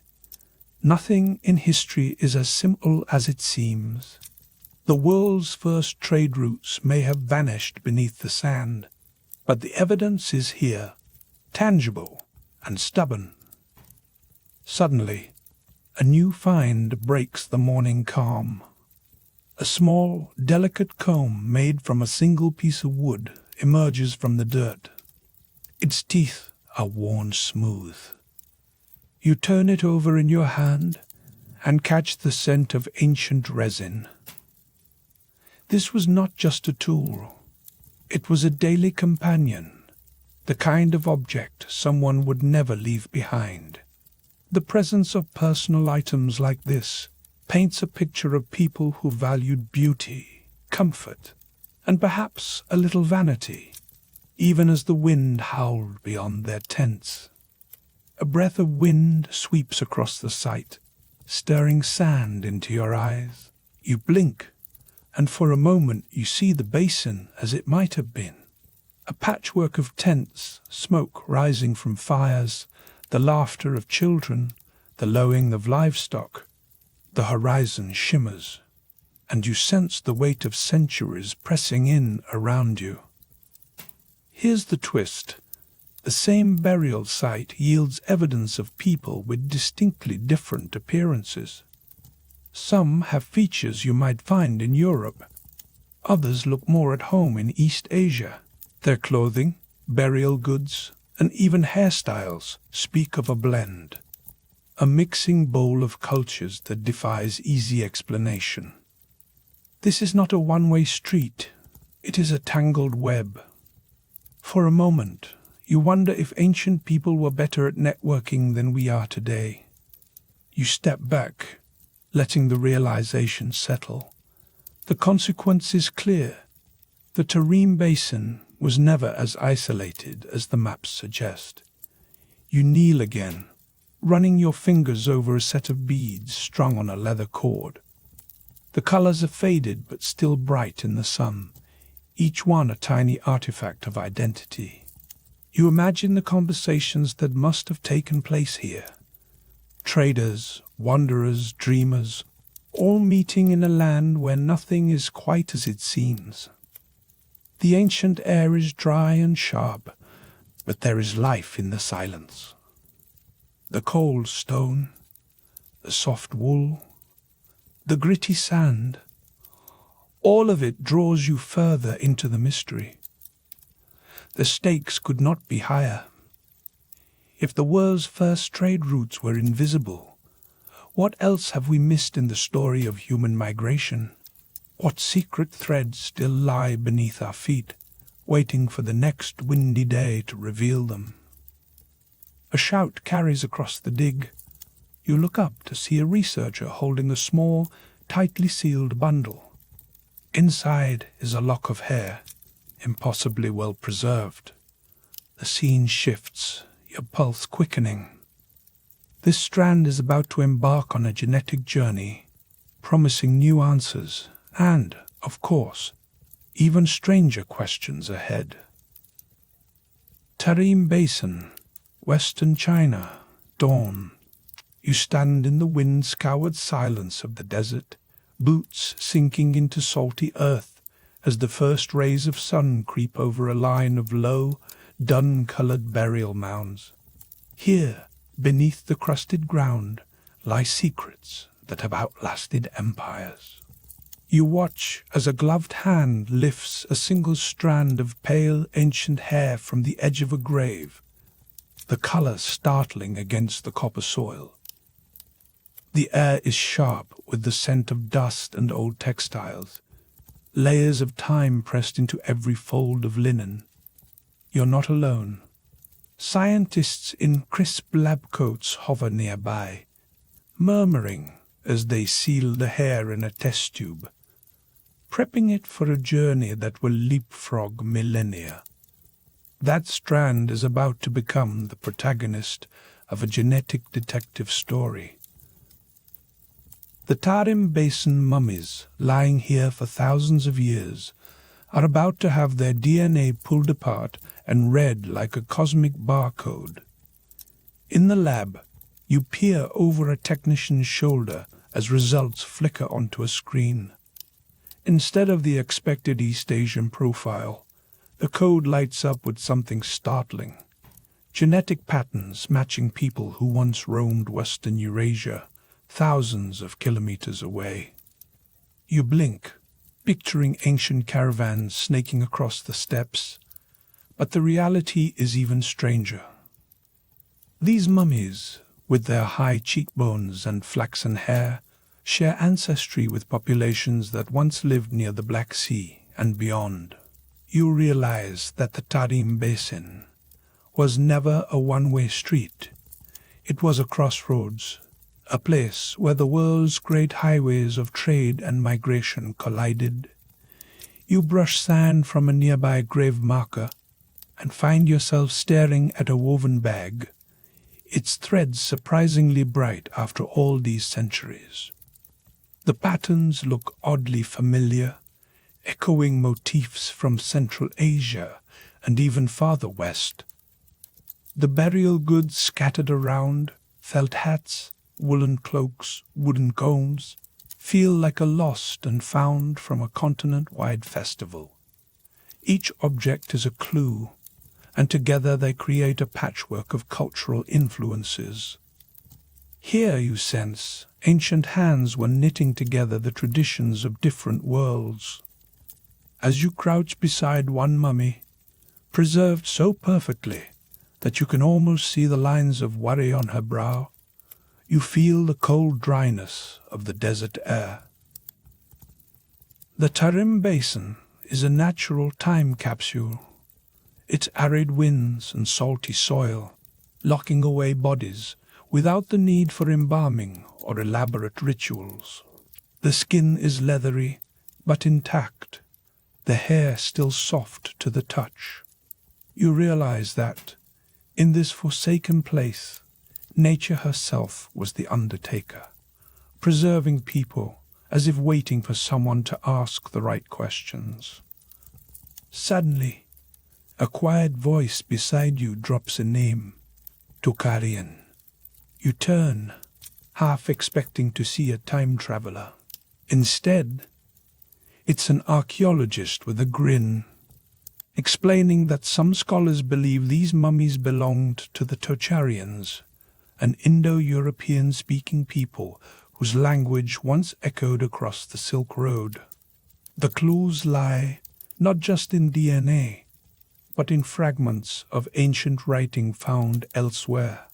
Nothing in history is as simple as it seems. The world's first trade routes may have vanished beneath the sand, but the evidence is here, tangible and stubborn. Suddenly, a new find breaks the morning calm. A small, delicate comb made from a single piece of wood emerges from the dirt. Its teeth are worn smooth. You turn it over in your hand and catch the scent of ancient resin. This was not just a tool. It was a daily companion, the kind of object someone would never leave behind. The presence of personal items like this paints a picture of people who valued beauty, comfort, and perhaps a little vanity, even as the wind howled beyond their tents. A breath of wind sweeps across the sight, stirring sand into your eyes. You blink, and for a moment you see the basin as it might have been. A patchwork of tents, smoke rising from fires, the laughter of children, the lowing of livestock. The horizon shimmers, and you sense the weight of centuries pressing in around you. Here's the twist. The same burial site yields evidence of people with distinctly different appearances. Some have features you might find in Europe. Others look more at home in East Asia. Their clothing, burial goods, and even hairstyles speak of a blend. A mixing bowl of cultures that defies easy explanation. This is not a one-way street. It is a tangled web. For a moment, you wonder if ancient people were better at networking than we are today. You step back, letting the realization settle. The consequence is clear. The Tarim Basin was never as isolated as the maps suggest. You kneel again, running your fingers over a set of beads strung on a leather cord. The colors are faded but still bright in the sun, each one a tiny artifact of identity. You imagine the conversations that must have taken place here. Traders, wanderers, dreamers, all meeting in a land where nothing is quite as it seems. The ancient air is dry and sharp, but there is life in the silence. The cold stone, the soft wool, the gritty sand, all of it draws you further into the mystery. The stakes could not be higher. If the world's first trade routes were invisible, what else have we missed in the story of human migration? What secret threads still lie beneath our feet, waiting for the next windy day to reveal them? A shout carries across the dig. You look up to see a researcher holding a small, tightly sealed bundle. Inside is a lock of hair, impossibly well preserved. The scene shifts, your pulse quickening. This strand is about to embark on a genetic journey, promising new answers and, of course, even stranger questions ahead. Tarim Basin, Western China, dawn. You stand in the wind-scoured silence of the desert, boots sinking into salty earth as the first rays of sun creep over a line of low, dun-colored burial mounds. Here, beneath the crusted ground, lie secrets that have outlasted empires. You watch as a gloved hand lifts a single strand of pale, ancient hair from the edge of a grave, the color startling against the copper soil. The air is sharp with the scent of dust and old textiles, layers of time pressed into every fold of linen. You're not alone. Scientists in crisp lab coats hover nearby, murmuring as they seal the hair in a test tube, prepping it for a journey that will leapfrog millennia. That strand is about to become the protagonist of a genetic detective story. The Tarim Basin mummies, lying here for thousands of years, are about to have their DNA pulled apart and read like a cosmic barcode. In the lab, you peer over a technician's shoulder as results flicker onto a screen. Instead of the expected East Asian profile, the code lights up with something startling. Genetic patterns matching people who once roamed Western Eurasia, thousands of kilometers away. You blink, picturing ancient caravans snaking across the steppes, but the reality is even stranger. These mummies, with their high cheekbones and flaxen hair, share ancestry with populations that once lived near the Black Sea and beyond. You realize that the Tarim Basin was never a one-way street. It was a crossroads, a place where the world's great highways of trade and migration collided. You brush sand from a nearby grave marker and find yourself staring at a woven bag, its threads surprisingly bright after all these centuries. The patterns look oddly familiar, echoing motifs from Central Asia and even farther west. The burial goods scattered around, felt hats, woolen cloaks, wooden combs, feel like a lost and found from a continent-wide festival. Each object is a clue, and together they create a patchwork of cultural influences. Here, you sense, ancient hands were knitting together the traditions of different worlds. As you crouch beside one mummy, preserved so perfectly that you can almost see the lines of worry on her brow, you feel the cold dryness of the desert air. The Tarim Basin is a natural time capsule. Its arid winds and salty soil, locking away bodies without the need for embalming or elaborate rituals. The skin is leathery, but intact, the hair still soft to the touch. You realize that, in this forsaken place, nature herself was the undertaker, preserving people as if waiting for someone to ask the right questions. Suddenly, a quiet voice beside you drops a name, Tokarian. You turn, half expecting to see a time traveler. Instead, it's an archaeologist with a grin, explaining that some scholars believe these mummies belonged to the Tocharians, an Indo-European-speaking people whose language once echoed across the Silk Road. The clues lie not just in DNA, but in fragments of ancient writing found elsewhere,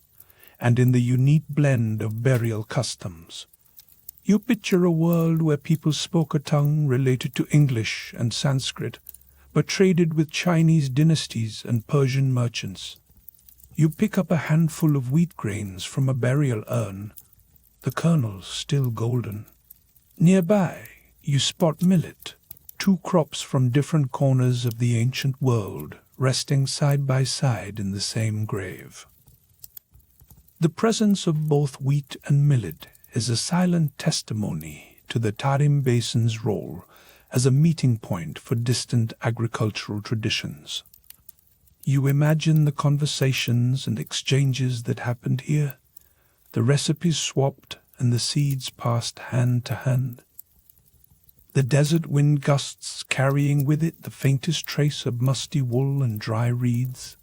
and in the unique blend of burial customs. You picture a world where people spoke a tongue related to English and Sanskrit, but traded with Chinese dynasties and Persian merchants. You pick up a handful of wheat grains from a burial urn, the kernels still golden. Nearby, you spot millet, two crops from different corners of the ancient world, resting side by side in the same grave. The presence of both wheat and millet is a silent testimony to the Tarim Basin's role as a meeting point for distant agricultural traditions. You imagine the conversations and exchanges that happened here, the recipes swapped and the seeds passed hand to hand. The desert wind gusts carrying with it the faintest trace of musty wool and dry reeds.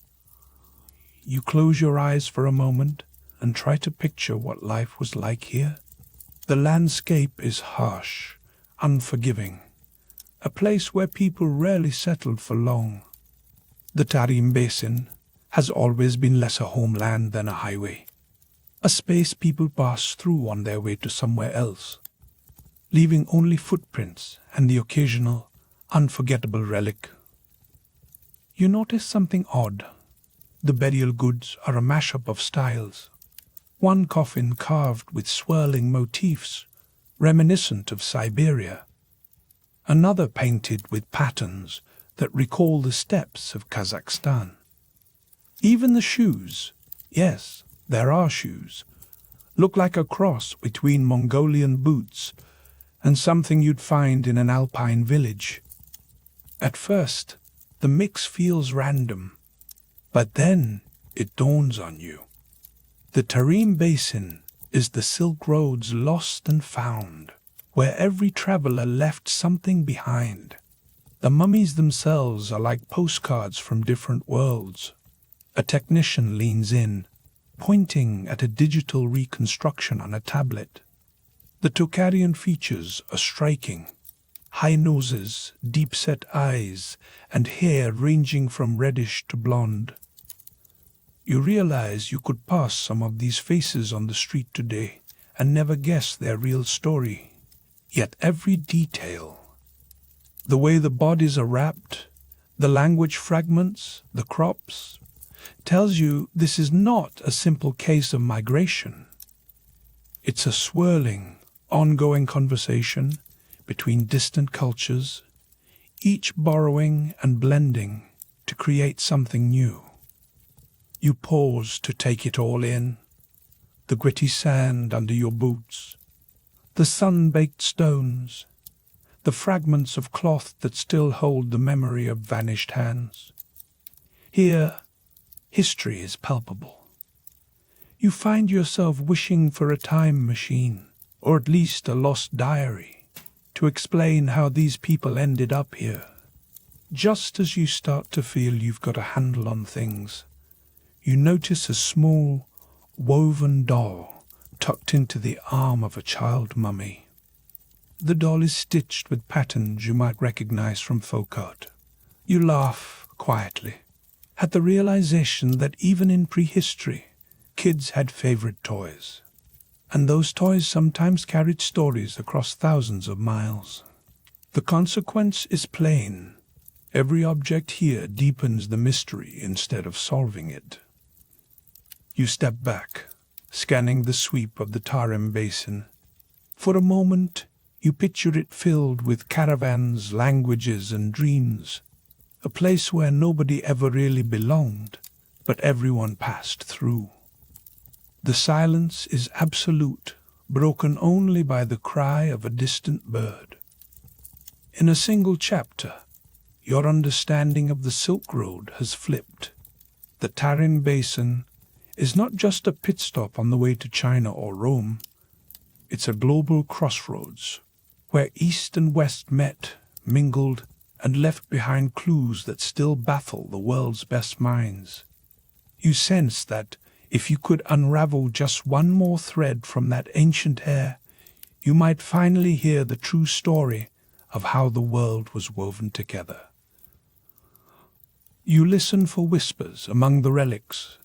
You close your eyes for a moment and try to picture what life was like here. The landscape is harsh, unforgiving, a place where people rarely settled for long. The Tarim Basin has always been less a homeland than a highway, a space people pass through on their way to somewhere else, leaving only footprints and the occasional, unforgettable relic. You notice something odd. The burial goods are a mashup of styles. One coffin carved with swirling motifs, reminiscent of Siberia. Another painted with patterns that recall the steppes of Kazakhstan. Even the shoes, yes, there are shoes, look like a cross between Mongolian boots and something you'd find in an alpine village. At first, the mix feels random, but then it dawns on you. The Tarim Basin is the Silk Road's lost and found, where every traveler left something behind. The mummies themselves are like postcards from different worlds. A technician leans in, pointing at a digital reconstruction on a tablet. The Tocharian features are striking. High noses, deep-set eyes, and hair ranging from reddish to blonde. You realize you could pass some of these faces on the street today and never guess their real story. Yet every detail, the way the bodies are wrapped, the language fragments, the crops, tells you this is not a simple case of migration. It's a swirling, ongoing conversation between distant cultures, each borrowing and blending to create something new. You pause to take it all in, the gritty sand under your boots, the sun-baked stones, the fragments of cloth that still hold the memory of vanished hands. Here, history is palpable. You find yourself wishing for a time machine, or at least a lost diary, to explain how these people ended up here. Just as you start to feel you've got a handle on things, you notice a small, woven doll tucked into the arm of a child mummy. The doll is stitched with patterns you might recognize from folk art. You laugh quietly at the realization that even in prehistory, kids had favorite toys. And those toys sometimes carried stories across thousands of miles. The consequence is plain. Every object here deepens the mystery instead of solving it. You step back, scanning the sweep of the Tarim Basin. For a moment, you picture it filled with caravans, languages, and dreams, a place where nobody ever really belonged, but everyone passed through. The silence is absolute, broken only by the cry of a distant bird. In a single chapter, your understanding of the Silk Road has flipped. The Tarim Basin is not just a pit stop on the way to China or Rome. It's a global crossroads, where East and West met, mingled, and left behind clues that still baffle the world's best minds. You sense that if you could unravel just one more thread from that ancient hair, you might finally hear the true story of how the world was woven together. You listen for whispers among the relics,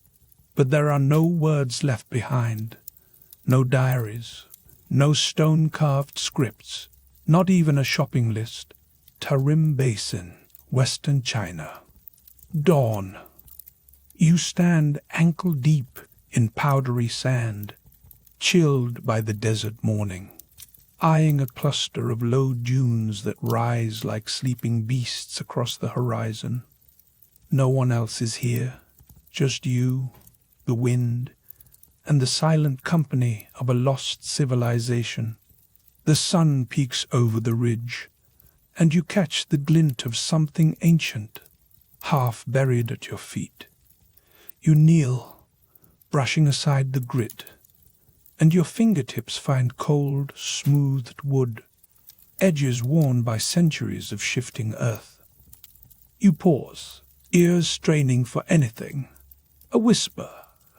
but there are no words left behind, no diaries, no stone-carved scripts, not even a shopping list. Tarim Basin, Western China. Dawn. You stand ankle-deep in powdery sand, chilled by the desert morning, eyeing a cluster of low dunes that rise like sleeping beasts across the horizon. No one else is here, just you, the wind, and the silent company of a lost civilization. The sun peeks over the ridge, and you catch the glint of something ancient, half buried at your feet. You kneel, brushing aside the grit, and your fingertips find cold, smoothed wood, edges worn by centuries of shifting earth. You pause, ears straining for anything, a whisper,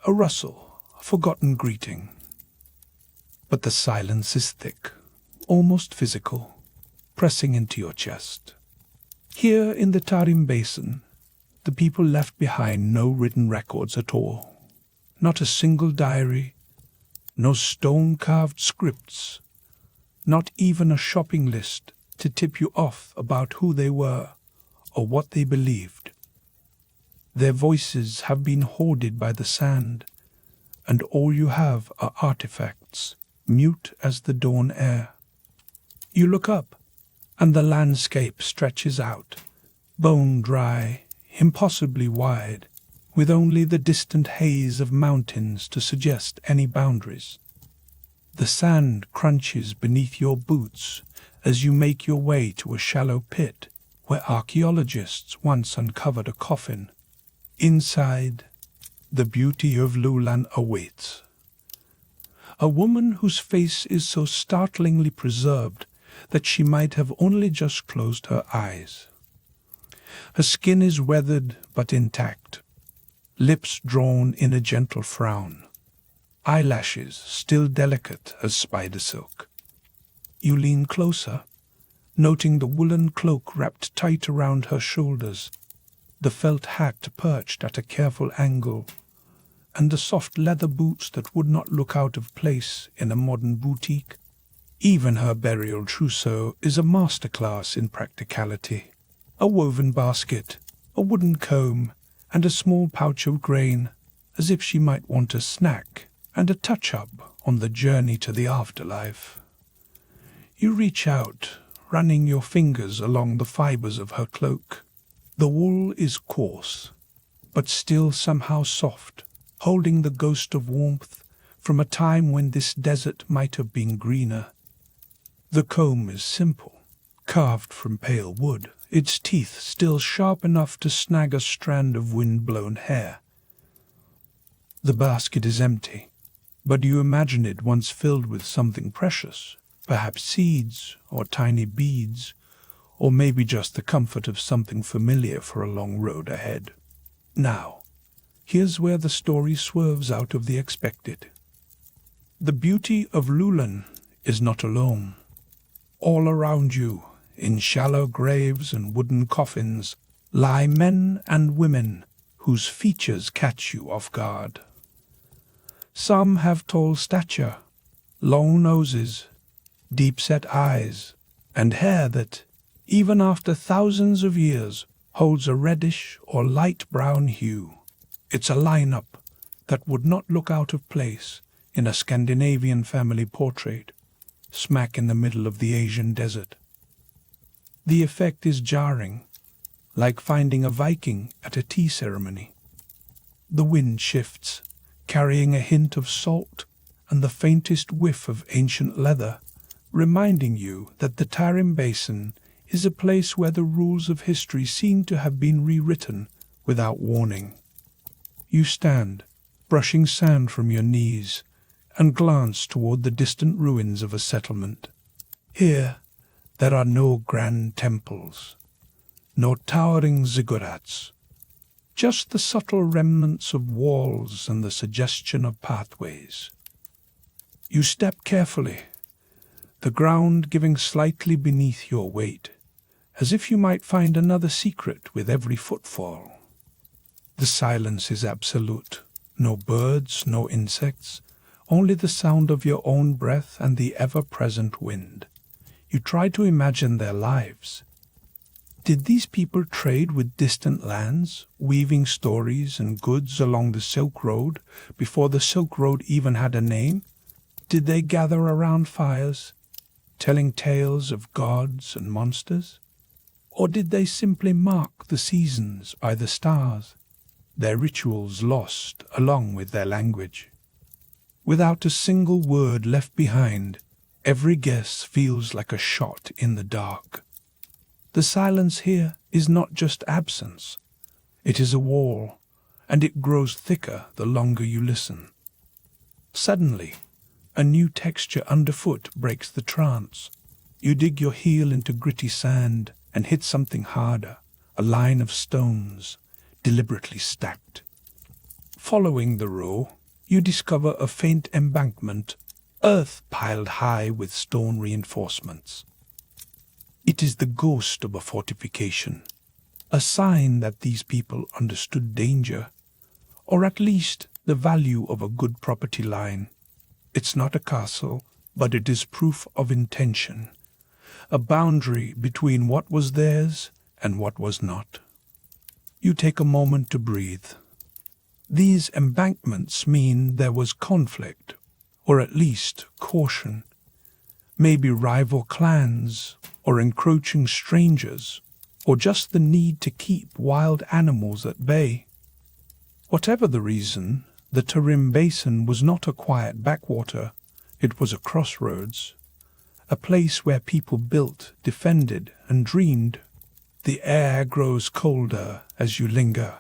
a rustle, a forgotten greeting. But the silence is thick, almost physical, pressing into your chest. Here in the Tarim Basin, the people left behind no written records at all. Not a single diary, no stone-carved scripts, not even a shopping list to tip you off about who they were or what they believed. Their voices have been hoarded by the sand, and all you have are artifacts, mute as the dawn air. You look up, and the landscape stretches out, bone-dry, impossibly wide, with only the distant haze of mountains to suggest any boundaries. The sand crunches beneath your boots as you make your way to a shallow pit where archaeologists once uncovered a coffin. Inside, the beauty of Lulan awaits. A woman whose face is so startlingly preserved that she might have only just closed her eyes. Her skin is weathered but intact, lips drawn in a gentle frown, eyelashes still delicate as spider silk. You lean closer, noting the woolen cloak wrapped tight around her shoulders, the felt hat perched at a careful angle, and the soft leather boots that would not look out of place in a modern boutique. Even her burial trousseau is a masterclass in practicality. A woven basket, a wooden comb, and a small pouch of grain, as if she might want a snack and a touch-up on the journey to the afterlife. You reach out, running your fingers along the fibers of her cloak. The wool is coarse, but still somehow soft, holding the ghost of warmth from a time when this desert might have been greener. The comb is simple, carved from pale wood, its teeth still sharp enough to snag a strand of wind-blown hair. The basket is empty, but you imagine it once filled with something precious, perhaps seeds or tiny beads, or maybe just the comfort of something familiar for a long road ahead. Now, here's where the story swerves out of the expected. The beauty of Lulan is not alone. All around you, in shallow graves and wooden coffins, lie men and women whose features catch you off guard. Some have tall stature, long noses, deep-set eyes, and hair that, even after thousands of years, holds a reddish or light brown hue. It's a lineup that would not look out of place in a Scandinavian family portrait, smack in the middle of the Asian desert. The effect is jarring, like finding a Viking at a tea ceremony. The wind shifts, carrying a hint of salt and the faintest whiff of ancient leather, reminding you that the Tarim Basin is a place where the rules of history seem to have been rewritten without warning. You stand, brushing sand from your knees, and glance toward the distant ruins of a settlement. Here, there are no grand temples, no towering ziggurats, just the subtle remnants of walls and the suggestion of pathways. You step carefully, the ground giving slightly beneath your weight, as if you might find another secret with every footfall. The silence is absolute. No birds, no insects, only the sound of your own breath and the ever-present wind. You try to imagine their lives. Did these people trade with distant lands, weaving stories and goods along the Silk Road before the Silk Road even had a name? Did they gather around fires, telling tales of gods and monsters? Or did they simply mark the seasons by the stars, their rituals lost along with their language? Without a single word left behind, every guess feels like a shot in the dark. The silence here is not just absence. It is a wall, and it grows thicker the longer you listen. Suddenly, a new texture underfoot breaks the trance. You dig your heel into gritty sand and hit something harder, a line of stones, deliberately stacked. Following the row, you discover a faint embankment, earth piled high with stone reinforcements. It is the ghost of a fortification, a sign that these people understood danger, or at least the value of a good property line. It's not a castle, but it is proof of intention, a boundary between what was theirs and what was not. You take a moment to breathe. These embankments mean there was conflict, or at least caution. Maybe rival clans, or encroaching strangers, or just the need to keep wild animals at bay. Whatever the reason, the Tarim Basin was not a quiet backwater. It was a crossroads, a place where people built, defended, and dreamed. The air grows colder as you linger.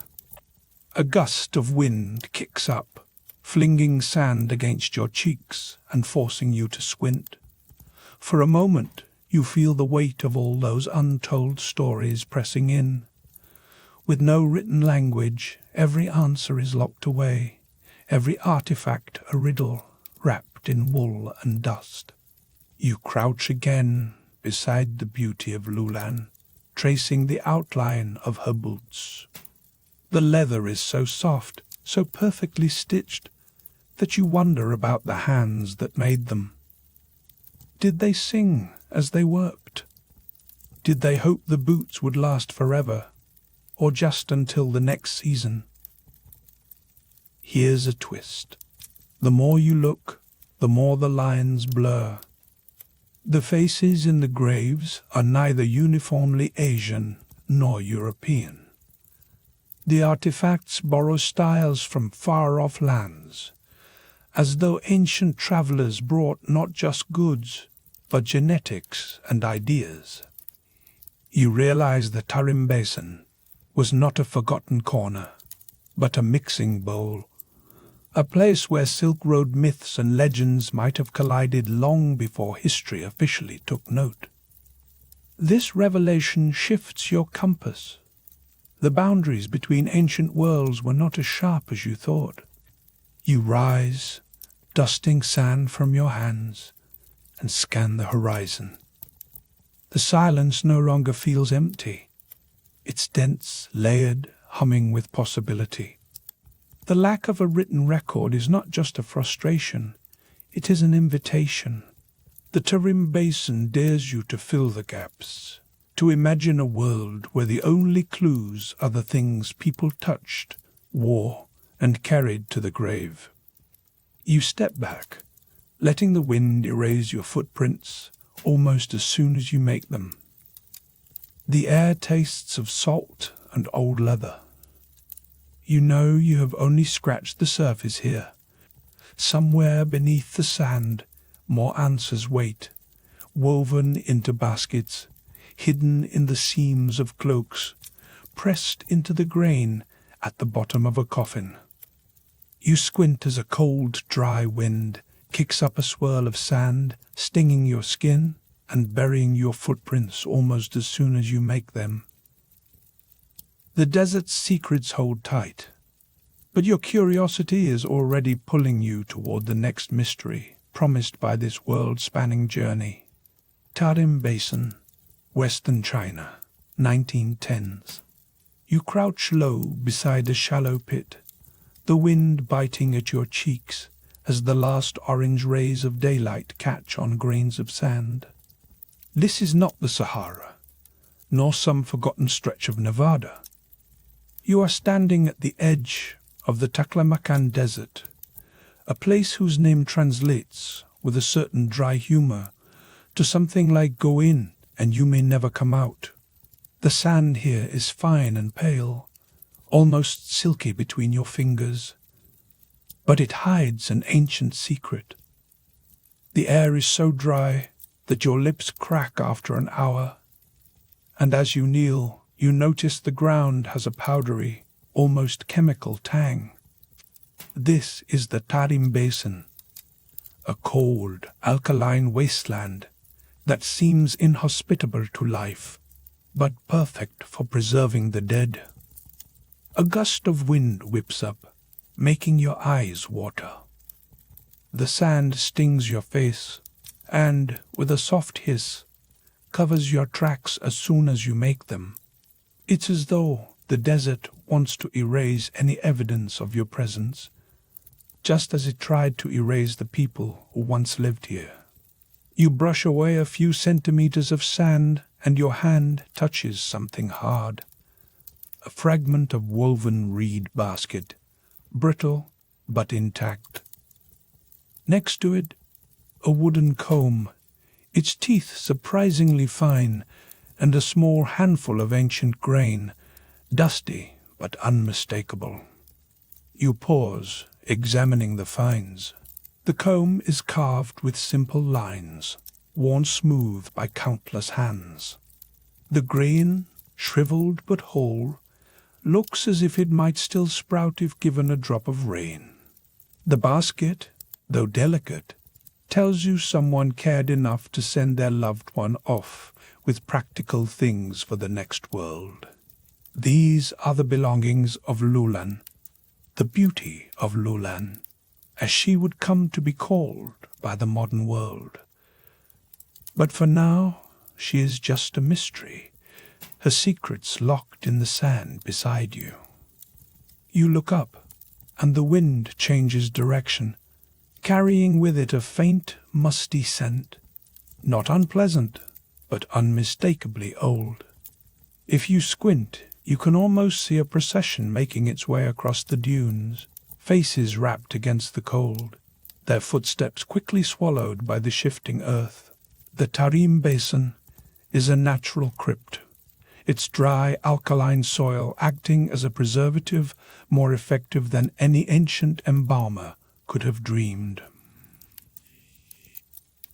A gust of wind kicks up, flinging sand against your cheeks and forcing you to squint. For a moment, you feel the weight of all those untold stories pressing in. With no written language, every answer is locked away, every artifact a riddle wrapped in wool and dust. You crouch again beside the beauty of Lulan, tracing the outline of her boots. The leather is so soft, so perfectly stitched, that you wonder about the hands that made them. Did they sing as they worked? Did they hope the boots would last forever, or just until the next season? Here's a twist. The more you look, the more the lines blur. The faces in the graves are neither uniformly Asian nor European. The artifacts borrow styles from far-off lands, as though ancient travelers brought not just goods, but genetics and ideas. You realize the Tarim Basin was not a forgotten corner, but a mixing bowl, a place where Silk Road myths and legends might have collided long before history officially took note. This revelation shifts your compass. The boundaries between ancient worlds were not as sharp as you thought. You rise, dusting sand from your hands, and scan the horizon. The silence no longer feels empty. It's dense, layered, humming with possibility. The lack of a written record is not just a frustration, it is an invitation. The Tarim Basin dares you to fill the gaps, to imagine a world where the only clues are the things people touched, wore, and carried to the grave. You step back, letting the wind erase your footprints almost as soon as you make them. The air tastes of salt and old leather. You know you have only scratched the surface here. Somewhere beneath the sand, more answers wait, woven into baskets, hidden in the seams of cloaks, pressed into the grain at the bottom of a coffin. You squint as a cold, dry wind kicks up a swirl of sand, stinging your skin and burying your footprints almost as soon as you make them. The desert's secrets hold tight, but your curiosity is already pulling you toward the next mystery promised by this world-spanning journey. Tarim Basin, Western China, 1910s. You crouch low beside a shallow pit, the wind biting at your cheeks as the last orange rays of daylight catch on grains of sand. This is not the Sahara, nor some forgotten stretch of Nevada. You are standing at the edge of the Taklamakan Desert, a place whose name translates, with a certain dry humor, to something like "go in and you may never come out." The sand here is fine and pale, almost silky between your fingers, but it hides an ancient secret. The air is so dry that your lips crack after an hour, and as you kneel, you notice the ground has a powdery, almost chemical tang. This is the Tarim Basin, a cold, alkaline wasteland that seems inhospitable to life, but perfect for preserving the dead. A gust of wind whips up, making your eyes water. The sand stings your face, and, with a soft hiss, covers your tracks as soon as you make them. It's as though the desert wants to erase any evidence of your presence, just as it tried to erase the people who once lived here. You brush away a few centimeters of sand, and your hand touches something hard. A fragment of woven reed basket, brittle but intact. Next to it, a wooden comb, its teeth surprisingly fine, and a small handful of ancient grain, dusty but unmistakable. You pause, examining the finds. The comb is carved with simple lines, worn smooth by countless hands. The grain, shriveled but whole, looks as if it might still sprout if given a drop of rain. The basket, though delicate, tells you someone cared enough to send their loved one off with practical things for the next world. These are the belongings of Lulan, the beauty of Lulan, as she would come to be called by the modern world. But for now, she is just a mystery, her secrets locked in the sand beside you. You look up, and the wind changes direction, carrying with it a faint, musty scent, not unpleasant, but unmistakably old. If you squint, you can almost see a procession making its way across the dunes, faces wrapped against the cold, their footsteps quickly swallowed by the shifting earth. The Tarim Basin is a natural crypt, its dry, alkaline soil acting as a preservative more effective than any ancient embalmer could have dreamed.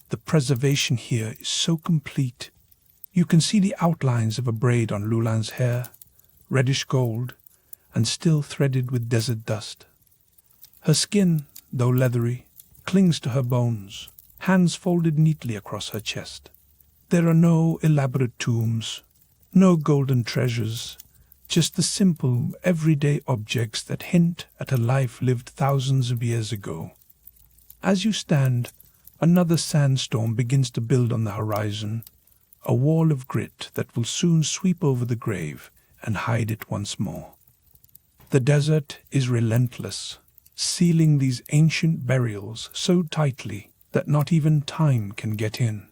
The preservation here is so complete. You can see the outlines of a braid on Lulan's hair, reddish gold, and still threaded with desert dust. Her skin, though leathery, clings to her bones, hands folded neatly across her chest. There are no elaborate tombs, no golden treasures, just the simple, everyday objects that hint at a life lived thousands of years ago. As you stand, another sandstorm begins to build on the horizon, a wall of grit that will soon sweep over the grave and hide it once more. The desert is relentless, sealing these ancient burials so tightly that not even time can get in.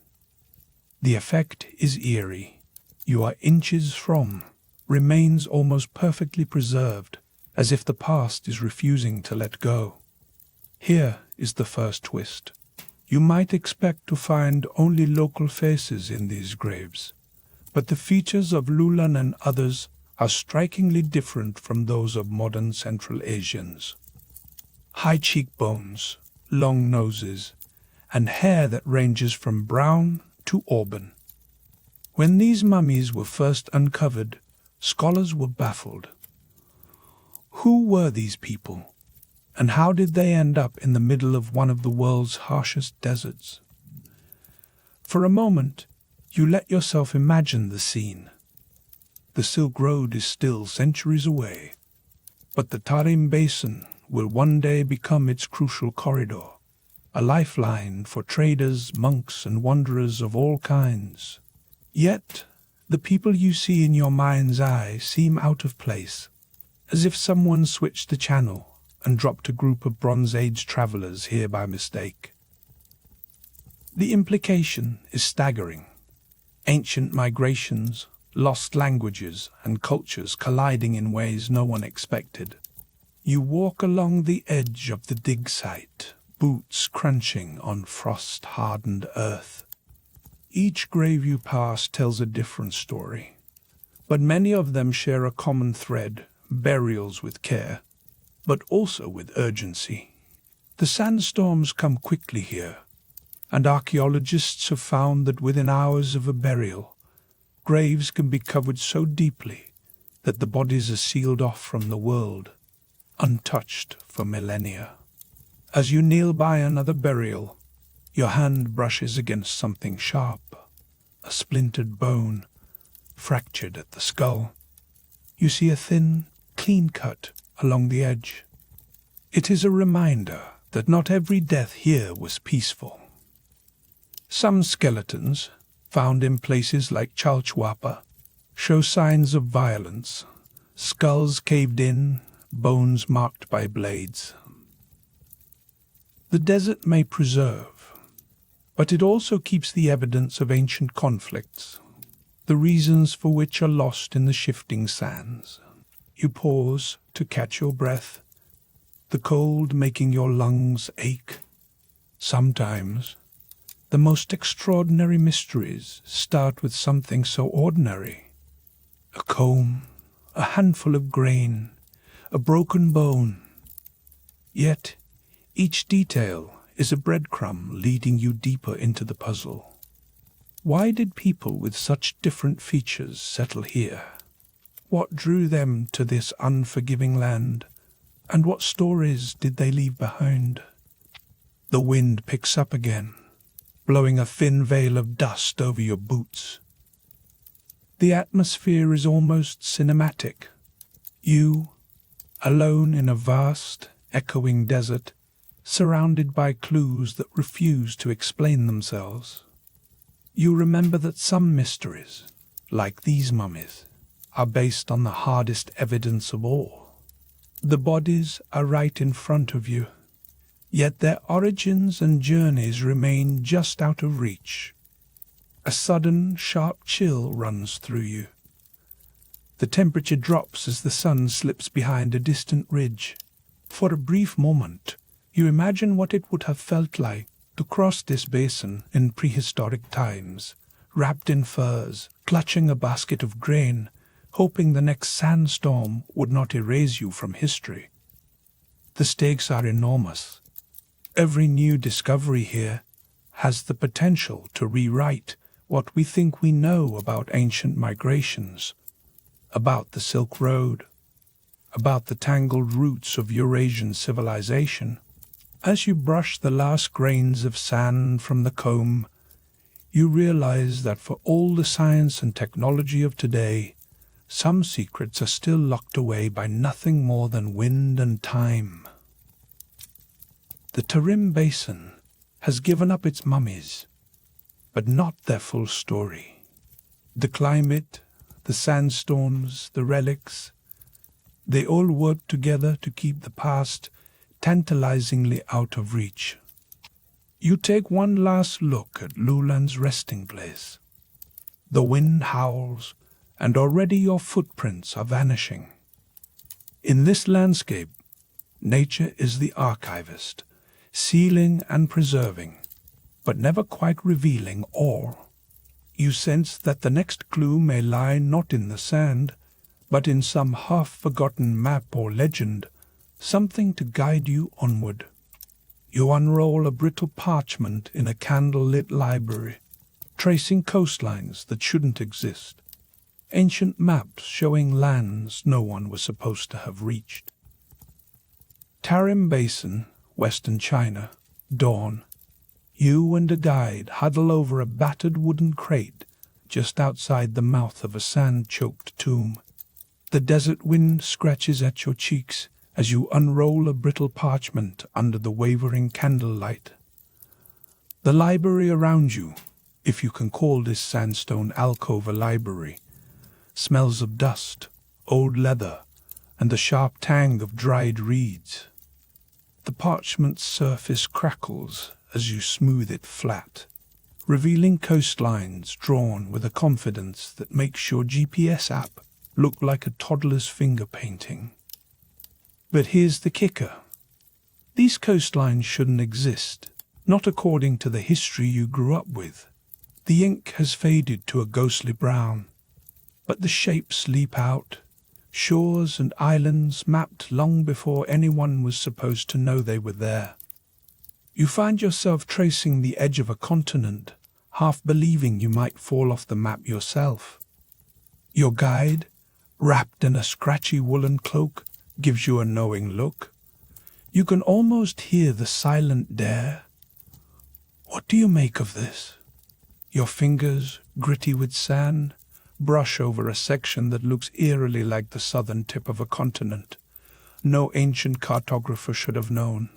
The effect is eerie. You are inches from, remains almost perfectly preserved, as if the past is refusing to let go. Here is the first twist. You might expect to find only local faces in these graves, but the features of Lulan and others are strikingly different from those of modern Central Asians. High cheekbones, long noses, and hair that ranges from brown to auburn. When these mummies were first uncovered, scholars were baffled. Who were these people, and how did they end up in the middle of one of the world's harshest deserts? For a moment, you let yourself imagine the scene. The Silk Road is still centuries away, but the Tarim Basin will one day become its crucial corridor, a lifeline for traders, monks, and wanderers of all kinds. Yet, the people you see in your mind's eye seem out of place, as if someone switched the channel and dropped a group of Bronze Age travelers here by mistake. The implication is staggering. Ancient migrations, lost languages, and cultures colliding in ways no one expected. You walk along the edge of the dig site, boots crunching on frost-hardened earth. Each grave you pass tells a different story, but many of them share a common thread: burials with care, but also with urgency. The sandstorms come quickly here, and archaeologists have found that within hours of a burial, graves can be covered so deeply that the bodies are sealed off from the world, untouched for millennia. As you kneel by another burial, your hand brushes against something sharp, a splintered bone, fractured at the skull. You see a thin, clean cut along the edge. It is a reminder that not every death here was peaceful. Some skeletons, found in places like Chalchwapa, show signs of violence, skulls caved in, bones marked by blades. The desert may preserve, but it also keeps the evidence of ancient conflicts, the reasons for which are lost in the shifting sands. You pause to catch your breath, the cold making your lungs ache. Sometimes, the most extraordinary mysteries start with something so ordinary. A comb, a handful of grain, a broken bone. Yet, each detail is a breadcrumb leading you deeper into the puzzle. Why did people with such different features settle here? What drew them to this unforgiving land? And what stories did they leave behind? The wind picks up again, blowing a thin veil of dust over your boots. The atmosphere is almost cinematic. You, alone in a vast, echoing desert, surrounded by clues that refuse to explain themselves. You remember that some mysteries, like these mummies, are based on the hardest evidence of all. The bodies are right in front of you, yet their origins and journeys remain just out of reach. A sudden, sharp chill runs through you. The temperature drops as the sun slips behind a distant ridge. For a brief moment, you imagine what it would have felt like to cross this basin in prehistoric times, wrapped in furs, clutching a basket of grain, hoping the next sandstorm would not erase you from history. The stakes are enormous. Every new discovery here has the potential to rewrite what we think we know about ancient migrations, about the Silk Road, about the tangled roots of Eurasian civilization. As you brush the last grains of sand from the comb, you realize that for all the science and technology of today, some secrets are still locked away by nothing more than wind and time. The Tarim Basin has given up its mummies, but not their full story. The climate, the sandstorms, the relics, they all work together to keep the past tantalizingly out of reach. You take one last look at Lulan's resting place. The wind howls, and already your footprints are vanishing. In this landscape, nature is the archivist, sealing and preserving, but never quite revealing all. You sense that the next clue may lie not in the sand, but in some half-forgotten map or legend, something to guide you onward. You unroll a brittle parchment in a candle-lit library, tracing coastlines that shouldn't exist, ancient maps showing lands no one was supposed to have reached. Tarim Basin, Western China, dawn. You and a guide huddle over a battered wooden crate just outside the mouth of a sand-choked tomb. The desert wind scratches at your cheeks as you unroll a brittle parchment under the wavering candlelight. The library around you, if you can call this sandstone alcove a library, smells of dust, old leather, and the sharp tang of dried reeds. The parchment's surface crackles as you smooth it flat, revealing coastlines drawn with a confidence that makes your GPS app look like a toddler's finger painting. But here's the kicker. These coastlines shouldn't exist, not according to the history you grew up with. The ink has faded to a ghostly brown, but the shapes leap out, shores and islands mapped long before anyone was supposed to know they were there. You find yourself tracing the edge of a continent, half believing you might fall off the map yourself. Your guide, wrapped in a scratchy woolen cloak, gives you a knowing look. You can almost hear the silent dare. What do you make of this? Your fingers, gritty with sand, brush over a section that looks eerily like the southern tip of a continent no ancient cartographer should have known.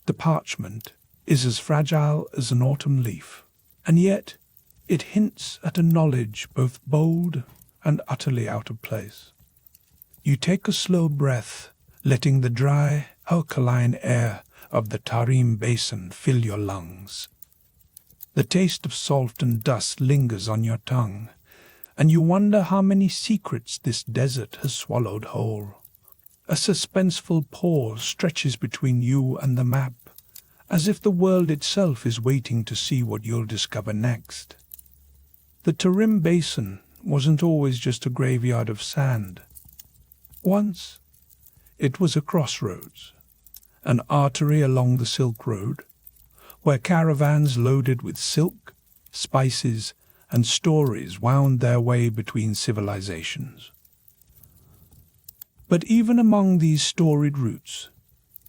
The parchment is as fragile as an autumn leaf, and yet it hints at a knowledge both bold and utterly out of place. You take a slow breath, letting the dry, alkaline air of the Tarim Basin fill your lungs. The taste of salt and dust lingers on your tongue, and you wonder how many secrets this desert has swallowed whole. A suspenseful pause stretches between you and the map, as if the world itself is waiting to see what you'll discover next. The Tarim Basin wasn't always just a graveyard of sand. Once, it was a crossroads, an artery along the Silk Road, where caravans loaded with silk, spices, and stories wound their way between civilizations. But even among these storied routes,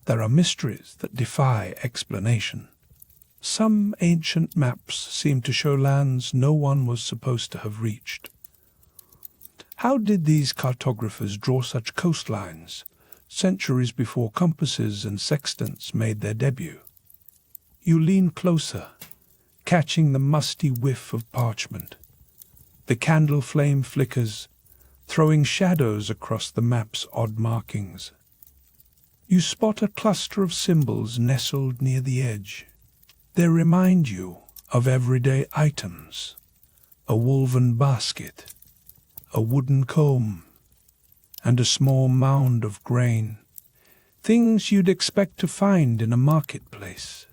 there are mysteries that defy explanation. Some ancient maps seem to show lands no one was supposed to have reached. How did these cartographers draw such coastlines, centuries before compasses and sextants made their debut? You lean closer, catching the musty whiff of parchment. The candle flame flickers, throwing shadows across the map's odd markings. You spot a cluster of symbols nestled near the edge. They remind you of everyday items: a woven basket, a wooden comb, and a small mound of grain. Things you'd expect to find in a marketplace,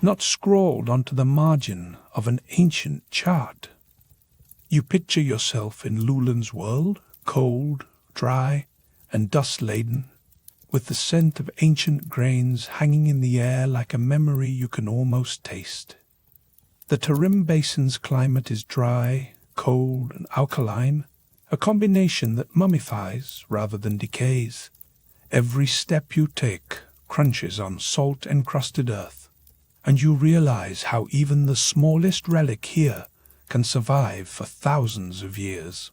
not scrawled onto the margin of an ancient chart. You picture yourself in Lulan's world, cold, dry, and dust-laden, with the scent of ancient grains hanging in the air like a memory you can almost taste. The Tarim Basin's climate is dry, cold, and alkaline, a combination that mummifies rather than decays. Every step you take crunches on salt-encrusted earth, and you realize how even the smallest relic here can survive for thousands of years.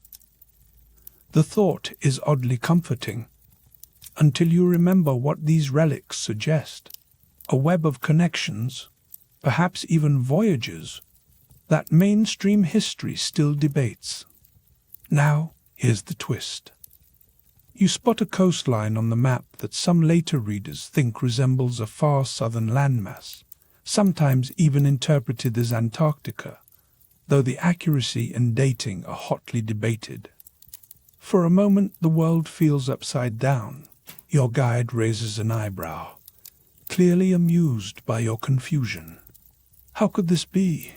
The thought is oddly comforting, until you remember what these relics suggest: a web of connections, perhaps even voyages, that mainstream history still debates. Now, here's the twist. You spot a coastline on the map that some later readers think resembles a far southern landmass, sometimes even interpreted as Antarctica, though the accuracy and dating are hotly debated. For a moment, the world feels upside down. Your guide raises an eyebrow, clearly amused by your confusion. How could this be?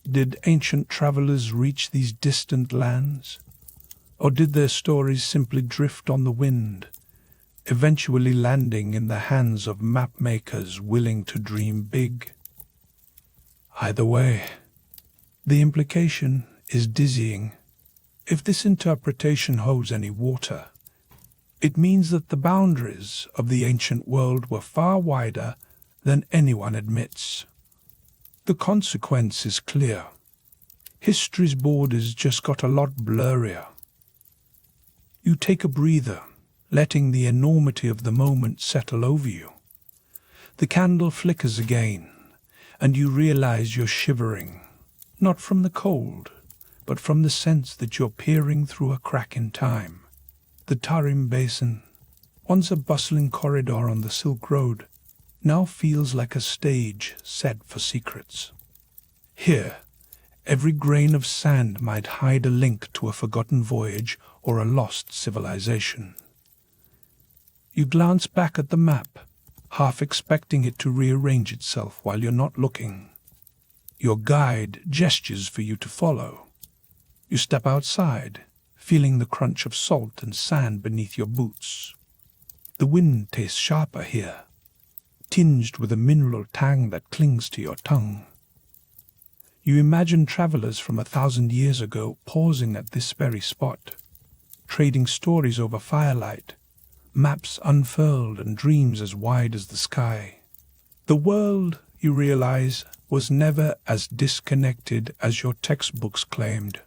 Did ancient travelers reach these distant lands? Or did their stories simply drift on the wind, eventually landing in the hands of map-makers willing to dream big? Either way, the implication is dizzying. If this interpretation holds any water, it means that the boundaries of the ancient world were far wider than anyone admits. The consequence is clear. History's borders just got a lot blurrier. You take a breather, letting the enormity of the moment settle over you. The candle flickers again, and you realize you're shivering, not from the cold, but from the sense that you're peering through a crack in time. The Tarim Basin, once a bustling corridor on the Silk Road, now feels like a stage set for secrets. Here, every grain of sand might hide a link to a forgotten voyage or a lost civilization. You glance back at the map, half expecting it to rearrange itself while you're not looking. Your guide gestures for you to follow. You step outside, feeling the crunch of salt and sand beneath your boots. The wind tastes sharper here, tinged with a mineral tang that clings to your tongue. You imagine travelers from 1,000 years ago pausing at this very spot, trading stories over firelight, maps unfurled and dreams as wide as the sky. The world, you realize, was never as disconnected as your textbooks claimed.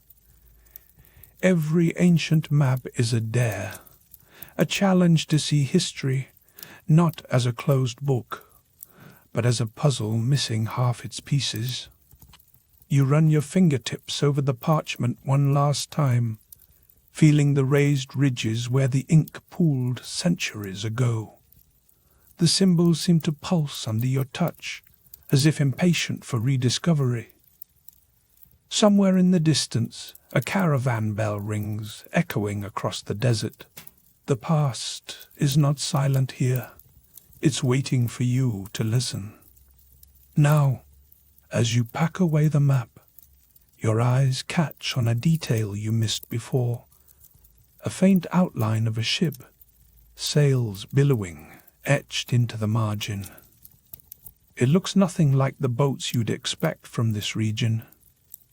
Every ancient map is a dare, a challenge to see history not as a closed book, but as a puzzle missing half its pieces. You run your fingertips over the parchment one last time, feeling the raised ridges where the ink pooled centuries ago. The symbols seem to pulse under your touch, as if impatient for rediscovery. Somewhere in the distance, a caravan bell rings, echoing across the desert. The past is not silent here. It's waiting for you to listen. Now, as you pack away the map, your eyes catch on a detail you missed before. A faint outline of a ship, sails billowing, etched into the margin. It looks nothing like the boats you'd expect from this region.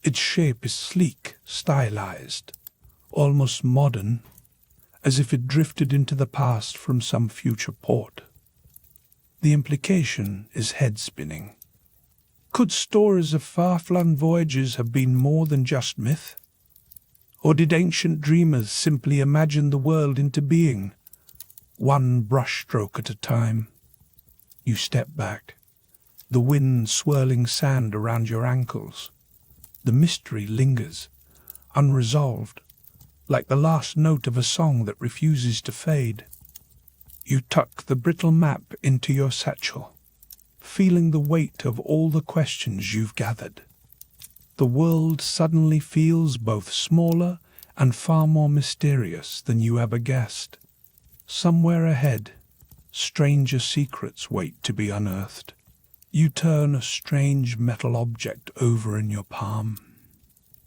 Its shape is sleek, stylized, almost modern, as if it drifted into the past from some future port. The implication is head-spinning. Could stories of far-flung voyages have been more than just myth? Or did ancient dreamers simply imagine the world into being, one brushstroke at a time? You step back, the wind swirling sand around your ankles. The mystery lingers, unresolved, like the last note of a song that refuses to fade. You tuck the brittle map into your satchel, feeling the weight of all the questions you've gathered. The world suddenly feels both smaller and far more mysterious than you ever guessed. Somewhere ahead, stranger secrets wait to be unearthed. You turn a strange metal object over in your palm.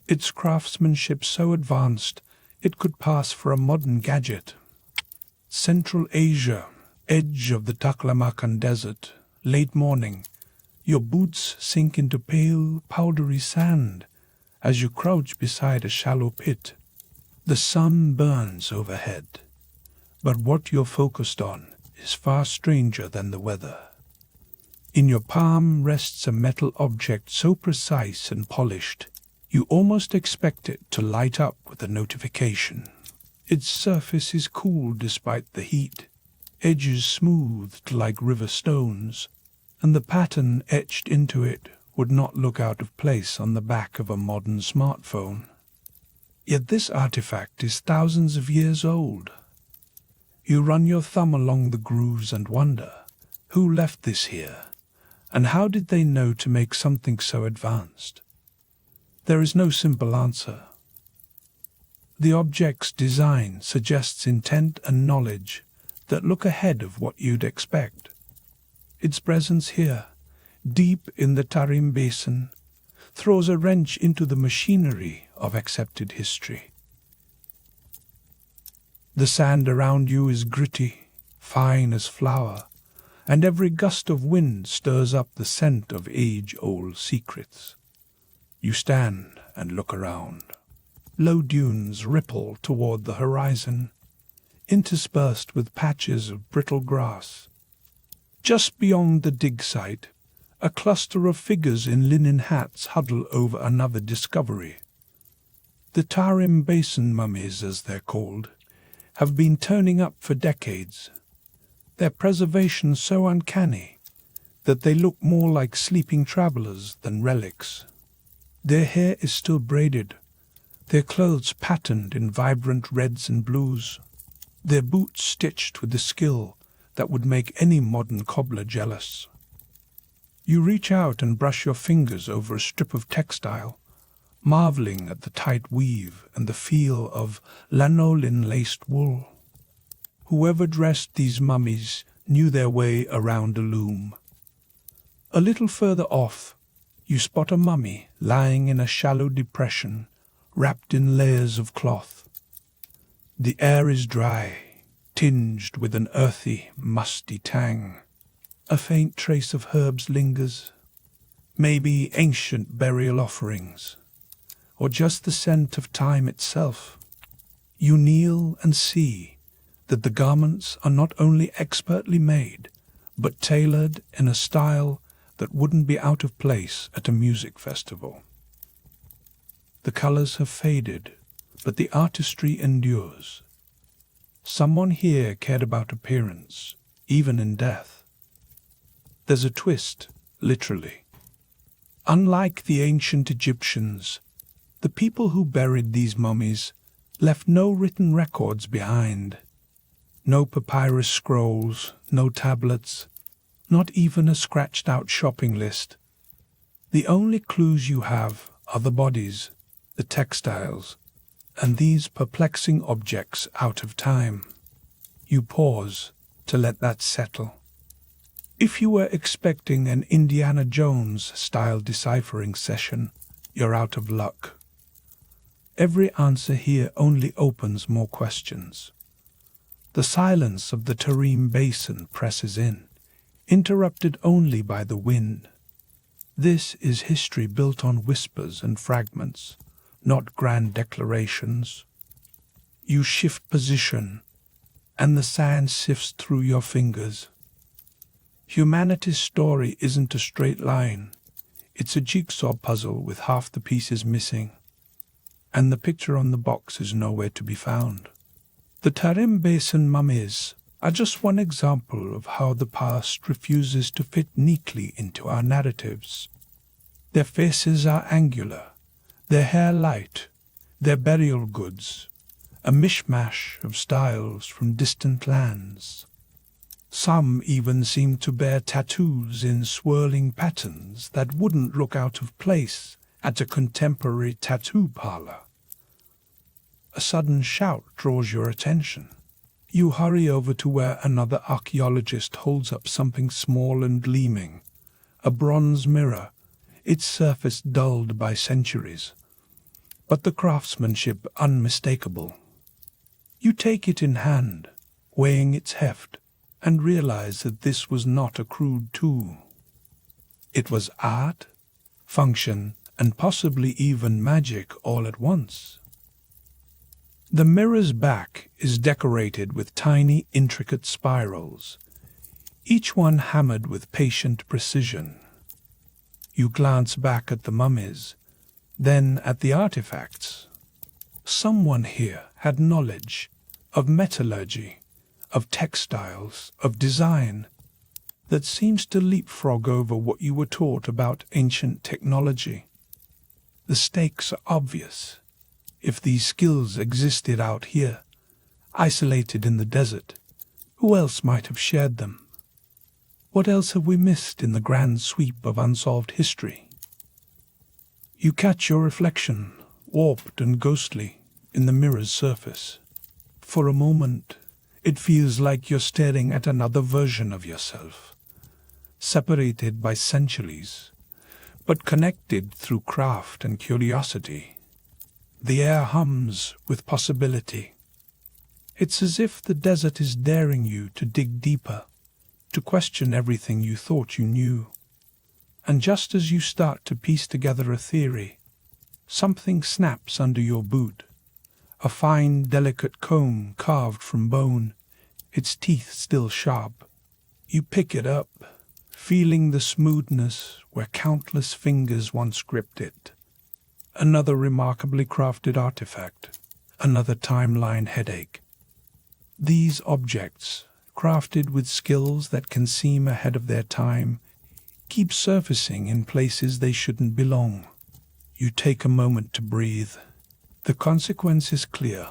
Its craftsmanship so advanced it could pass for a modern gadget. Central Asia, edge of the Taklamakan Desert, late morning. Your boots sink into pale, powdery sand as you crouch beside a shallow pit. The sun burns overhead, but what you're focused on is far stranger than the weather. In your palm rests a metal object so precise and polished, you almost expect it to light up with a notification. Its surface is cool despite the heat, edges smoothed like river stones, and the pattern etched into it would not look out of place on the back of a modern smartphone. Yet this artifact is thousands of years old. You run your thumb along the grooves and wonder, who left this here, and how did they know to make something so advanced? There is no simple answer. The object's design suggests intent and knowledge that look ahead of what you'd expect. Its presence here, deep in the Tarim Basin, throws a wrench into the machinery of accepted history. The sand around you is gritty, fine as flour, and every gust of wind stirs up the scent of age-old secrets. You stand and look around. Low dunes ripple toward the horizon, interspersed with patches of brittle grass. Just beyond the dig site, a cluster of figures in linen hats huddle over another discovery. The Tarim Basin mummies, as they're called, have been turning up for decades, their preservation so uncanny that they look more like sleeping travelers than relics. Their hair is still braided, their clothes patterned in vibrant reds and blues, their boots stitched with a skill that would make any modern cobbler jealous. You reach out and brush your fingers over a strip of textile, marveling at the tight weave and the feel of lanolin-laced wool. Whoever dressed these mummies knew their way around a loom. A little further off, you spot a mummy lying in a shallow depression, wrapped in layers of cloth. The air is dry, tinged with an earthy, musty tang. A faint trace of herbs lingers, maybe ancient burial offerings, or just the scent of time itself. You kneel and see that the garments are not only expertly made, but tailored in a style that wouldn't be out of place at a music festival. The colors have faded, but the artistry endures. Someone here cared about appearance, even in death. There's a twist, literally. Unlike the ancient Egyptians, the people who buried these mummies left no written records behind. No papyrus scrolls, no tablets, not even a scratched-out shopping list. The only clues you have are the bodies, the textiles, and these perplexing objects out of time. You pause to let that settle. If you were expecting an Indiana Jones-style deciphering session, you're out of luck. Every answer here only opens more questions. The silence of the Tarim Basin presses in, interrupted only by the wind. This is history built on whispers and fragments, not grand declarations. You shift position, and the sand sifts through your fingers. Humanity's story isn't a straight line. It's a jigsaw puzzle with half the pieces missing, and the picture on the box is nowhere to be found. The Tarim Basin mummies are just one example of how the past refuses to fit neatly into our narratives. Their faces are angular, their hair light, their burial goods a mishmash of styles from distant lands. Some even seem to bear tattoos in swirling patterns that wouldn't look out of place at a contemporary tattoo parlor. A sudden shout draws your attention. You hurry over to where another archaeologist holds up something small and gleaming, a bronze mirror, its surface dulled by centuries, but the craftsmanship unmistakable. You take it in hand, weighing its heft, and realize that this was not a crude tool. It was art, function, and possibly even magic all at once. The mirror's back is decorated with tiny, intricate spirals, each one hammered with patient precision. You glance back at the mummies, then at the artifacts. Someone here had knowledge of metallurgy, of textiles, of design, that seems to leapfrog over what you were taught about ancient technology. The stakes are obvious. If these skills existed out here, isolated in the desert, who else might have shared them? What else have we missed in the grand sweep of unsolved history? You catch your reflection, warped and ghostly, in the mirror's surface. For a moment, it feels like you're staring at another version of yourself, separated by centuries, but connected through craft and curiosity. The air hums with possibility. It's as if the desert is daring you to dig deeper, to question everything you thought you knew. And just as you start to piece together a theory, something snaps under your boot. A fine, delicate comb carved from bone, its teeth still sharp. You pick it up, feeling the smoothness where countless fingers once gripped it. Another remarkably crafted artifact, another timeline headache. These objects, crafted with skills that can seem ahead of their time, keep surfacing in places they shouldn't belong. You take a moment to breathe. The consequence is clear.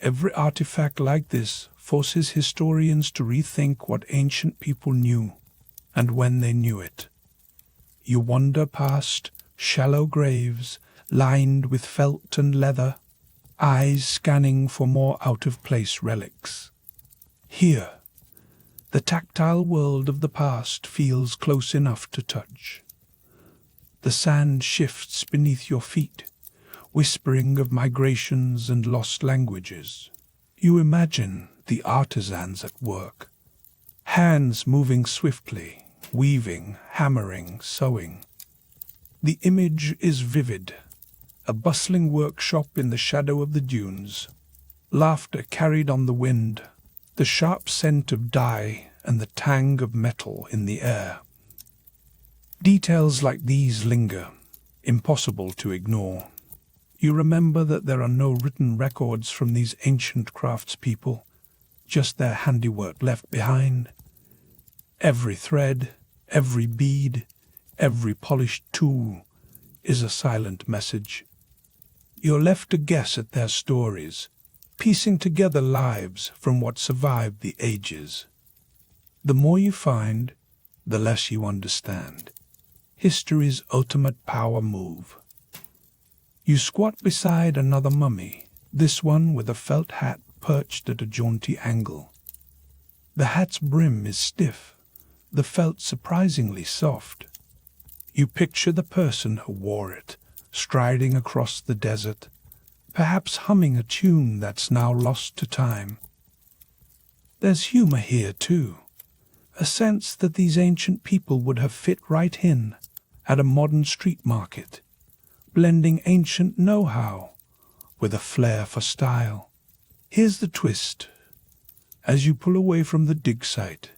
Every artifact like this forces historians to rethink what ancient people knew, and when they knew it. You wander past shallow graves lined with felt and leather, eyes scanning for more out-of-place relics. Here, the tactile world of the past feels close enough to touch. The sand shifts beneath your feet, whispering of migrations and lost languages. You imagine the artisans at work, hands moving swiftly, weaving, hammering, sewing. The image is vivid, a bustling workshop in the shadow of the dunes, laughter carried on the wind, the sharp scent of dye and the tang of metal in the air. Details like these linger, impossible to ignore. You remember that there are no written records from these ancient craftspeople, just their handiwork left behind. Every thread, every bead, every polished tool is a silent message. You're left to guess at their stories, piecing together lives from what survived the ages. The more you find, the less you understand. History's ultimate power move. You squat beside another mummy, this one with a felt hat perched at a jaunty angle. The hat's brim is stiff, the felt surprisingly soft. You picture the person who wore it, striding across the desert, perhaps humming a tune that's now lost to time. There's humor here, too, a sense that these ancient people would have fit right in at a modern street market, blending ancient know-how with a flair for style. Here's the twist. As you pull away from the dig site,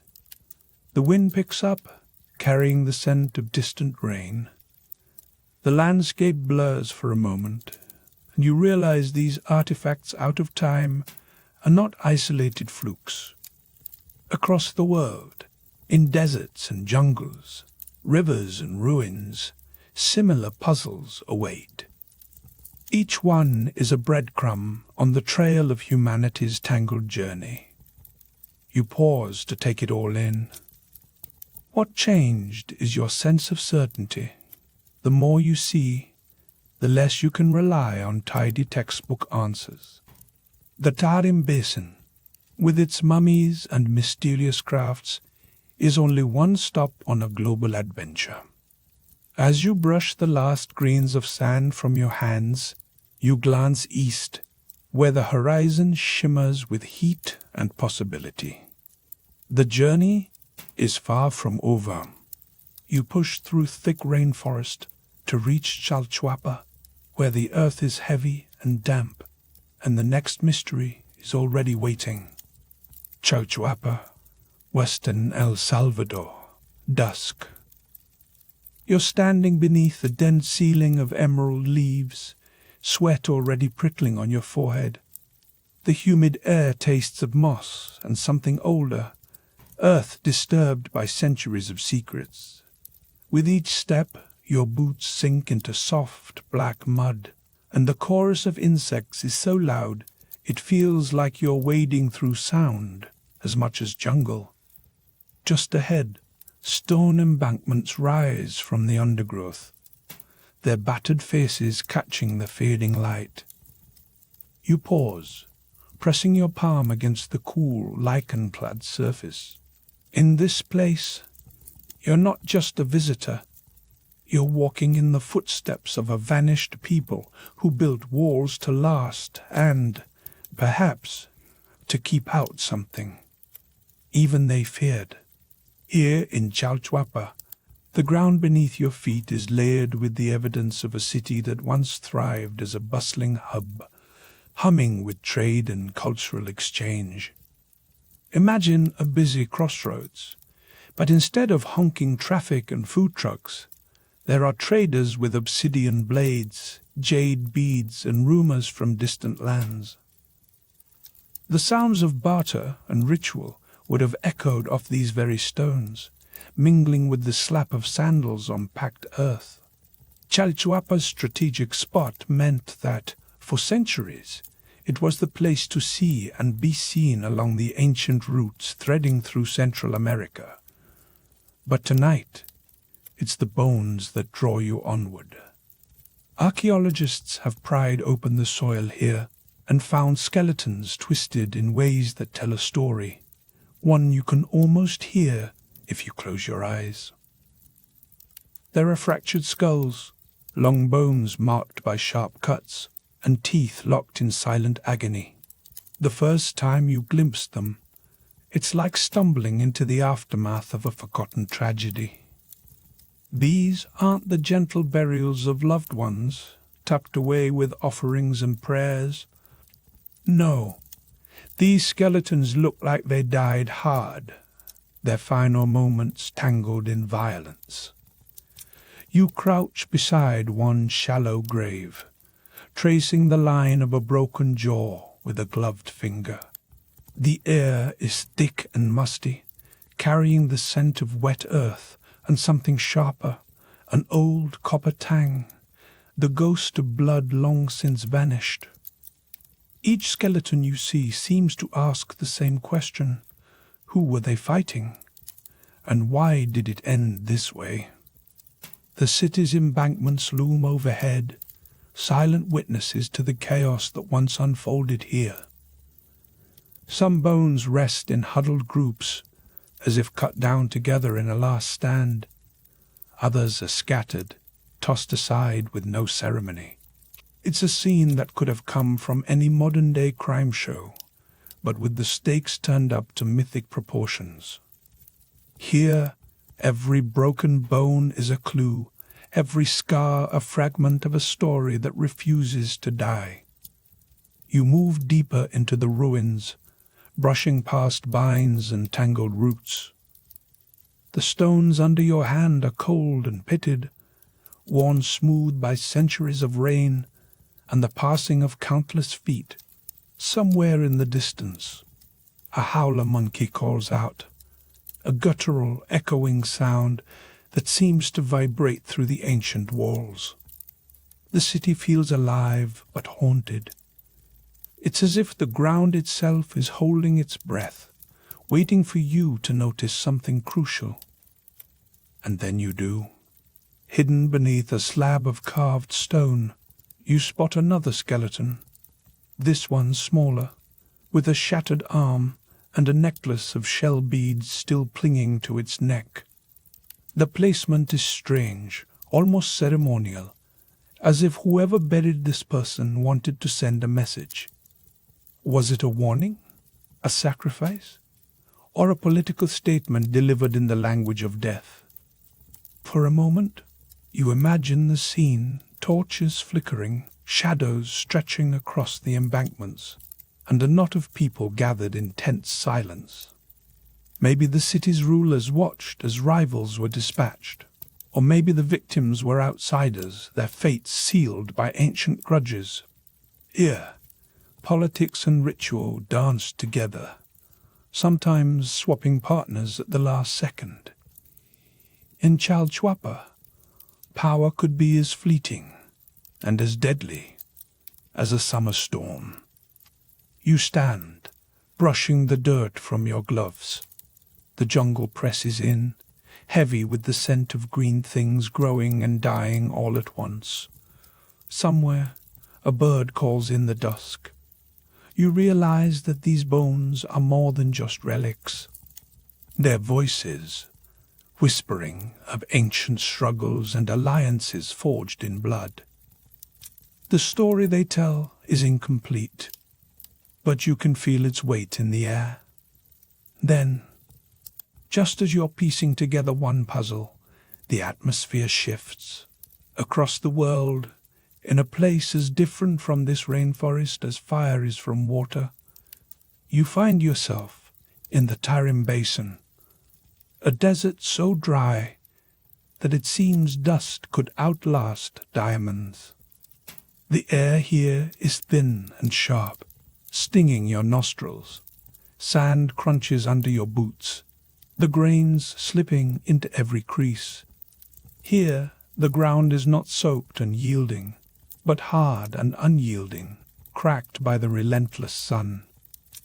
the wind picks up, carrying the scent of distant rain. The landscape blurs for a moment, and you realize these artifacts out of time are not isolated flukes. Across the world, in deserts and jungles, rivers and ruins, similar puzzles await. Each one is a breadcrumb on the trail of humanity's tangled journey. You pause to take it all in. What changed is your sense of certainty. The more you see, the less you can rely on tidy textbook answers. The Tarim Basin, with its mummies and mysterious crafts, is only one stop on a global adventure. As you brush the last grains of sand from your hands, you glance east, where the horizon shimmers with heat and possibility. The journey is far from over. You push through thick rainforest to reach Chalchuapa, where the earth is heavy and damp, and the next mystery is already waiting. Chalchuapa, western El Salvador, dusk. You're standing beneath a dense ceiling of emerald leaves, sweat already prickling on your forehead. The humid air tastes of moss and something older, earth disturbed by centuries of secrets. With each step, your boots sink into soft black mud, and the chorus of insects is so loud it feels like you're wading through sound as much as jungle. Just ahead, stone embankments rise from the undergrowth, their battered faces catching the fading light. You pause, pressing your palm against the cool, lichen-clad surface. In this place, you're not just a visitor. You're walking in the footsteps of a vanished people who built walls to last and, perhaps, to keep out something. Even they feared. Here in Chalchuapa, the ground beneath your feet is layered with the evidence of a city that once thrived as a bustling hub, humming with trade and cultural exchange. Imagine a busy crossroads, but instead of honking traffic and food trucks, there are traders with obsidian blades, jade beads, and rumors from distant lands. The sounds of barter and ritual would have echoed off these very stones, mingling with the slap of sandals on packed earth. Chalchuapa's strategic spot meant that, for centuries, it was the place to see and be seen along the ancient routes threading through Central America. But tonight, it's the bones that draw you onward. Archaeologists have pried open the soil here and found skeletons twisted in ways that tell a story, one you can almost hear if you close your eyes. There are fractured skulls, long bones marked by sharp cuts, and teeth locked in silent agony. The first time you glimpse them, it's like stumbling into the aftermath of a forgotten tragedy. These aren't the gentle burials of loved ones, tucked away with offerings and prayers. No, these skeletons look like they died hard, their final moments tangled in violence. You crouch beside one shallow grave, tracing the line of a broken jaw with a gloved finger. The air is thick and musty, carrying the scent of wet earth and something sharper, an old copper tang, the ghost of blood long since vanished. Each skeleton you see seems to ask the same question. Who were they fighting? And why did it end this way? The city's embankments loom overhead, silent witnesses to the chaos that once unfolded here. Some bones rest in huddled groups, as if cut down together in a last stand. Others are scattered, tossed aside with no ceremony. It's a scene that could have come from any modern-day crime show, but with the stakes turned up to mythic proportions. Here, every broken bone is a clue, every scar a fragment of a story that refuses to die. You move deeper into the ruins, brushing past vines and tangled roots. The stones under your hand are cold and pitted, worn smooth by centuries of rain and the passing of countless feet. Somewhere in the distance, a howler monkey calls out, a guttural, echoing sound that seems to vibrate through the ancient walls. The city feels alive but haunted. It's as if the ground itself is holding its breath, waiting for you to notice something crucial. And then you do. Hidden beneath a slab of carved stone, you spot another skeleton, this one smaller, with a shattered arm and a necklace of shell beads still clinging to its neck. The placement is strange, almost ceremonial, as if whoever buried this person wanted to send a message. Was it a warning, a sacrifice, or a political statement delivered in the language of death? For a moment, you imagine the scene, torches flickering, shadows stretching across the embankments, and a knot of people gathered in tense silence. Maybe the city's rulers watched as rivals were dispatched, or maybe the victims were outsiders, their fates sealed by ancient grudges. Here, politics and ritual danced together, sometimes swapping partners at the last second. In Chalchuapa, power could be as fleeting and as deadly as a summer storm. You stand, brushing the dirt from your gloves. The jungle presses in, heavy with the scent of green things growing and dying all at once. Somewhere, a bird calls in the dusk. You realize that these bones are more than just relics. They're voices, whispering of ancient struggles and alliances forged in blood. The story they tell is incomplete, but you can feel its weight in the air. Then, just as you're piecing together one puzzle, the atmosphere shifts. Across the world, in a place as different from this rainforest as fire is from water, you find yourself in the Tarim Basin, a desert so dry that it seems dust could outlast diamonds. The air here is thin and sharp, stinging your nostrils. Sand crunches under your boots, the grains slipping into every crease. Here, the ground is not soaked and yielding, but hard and unyielding, cracked by the relentless sun.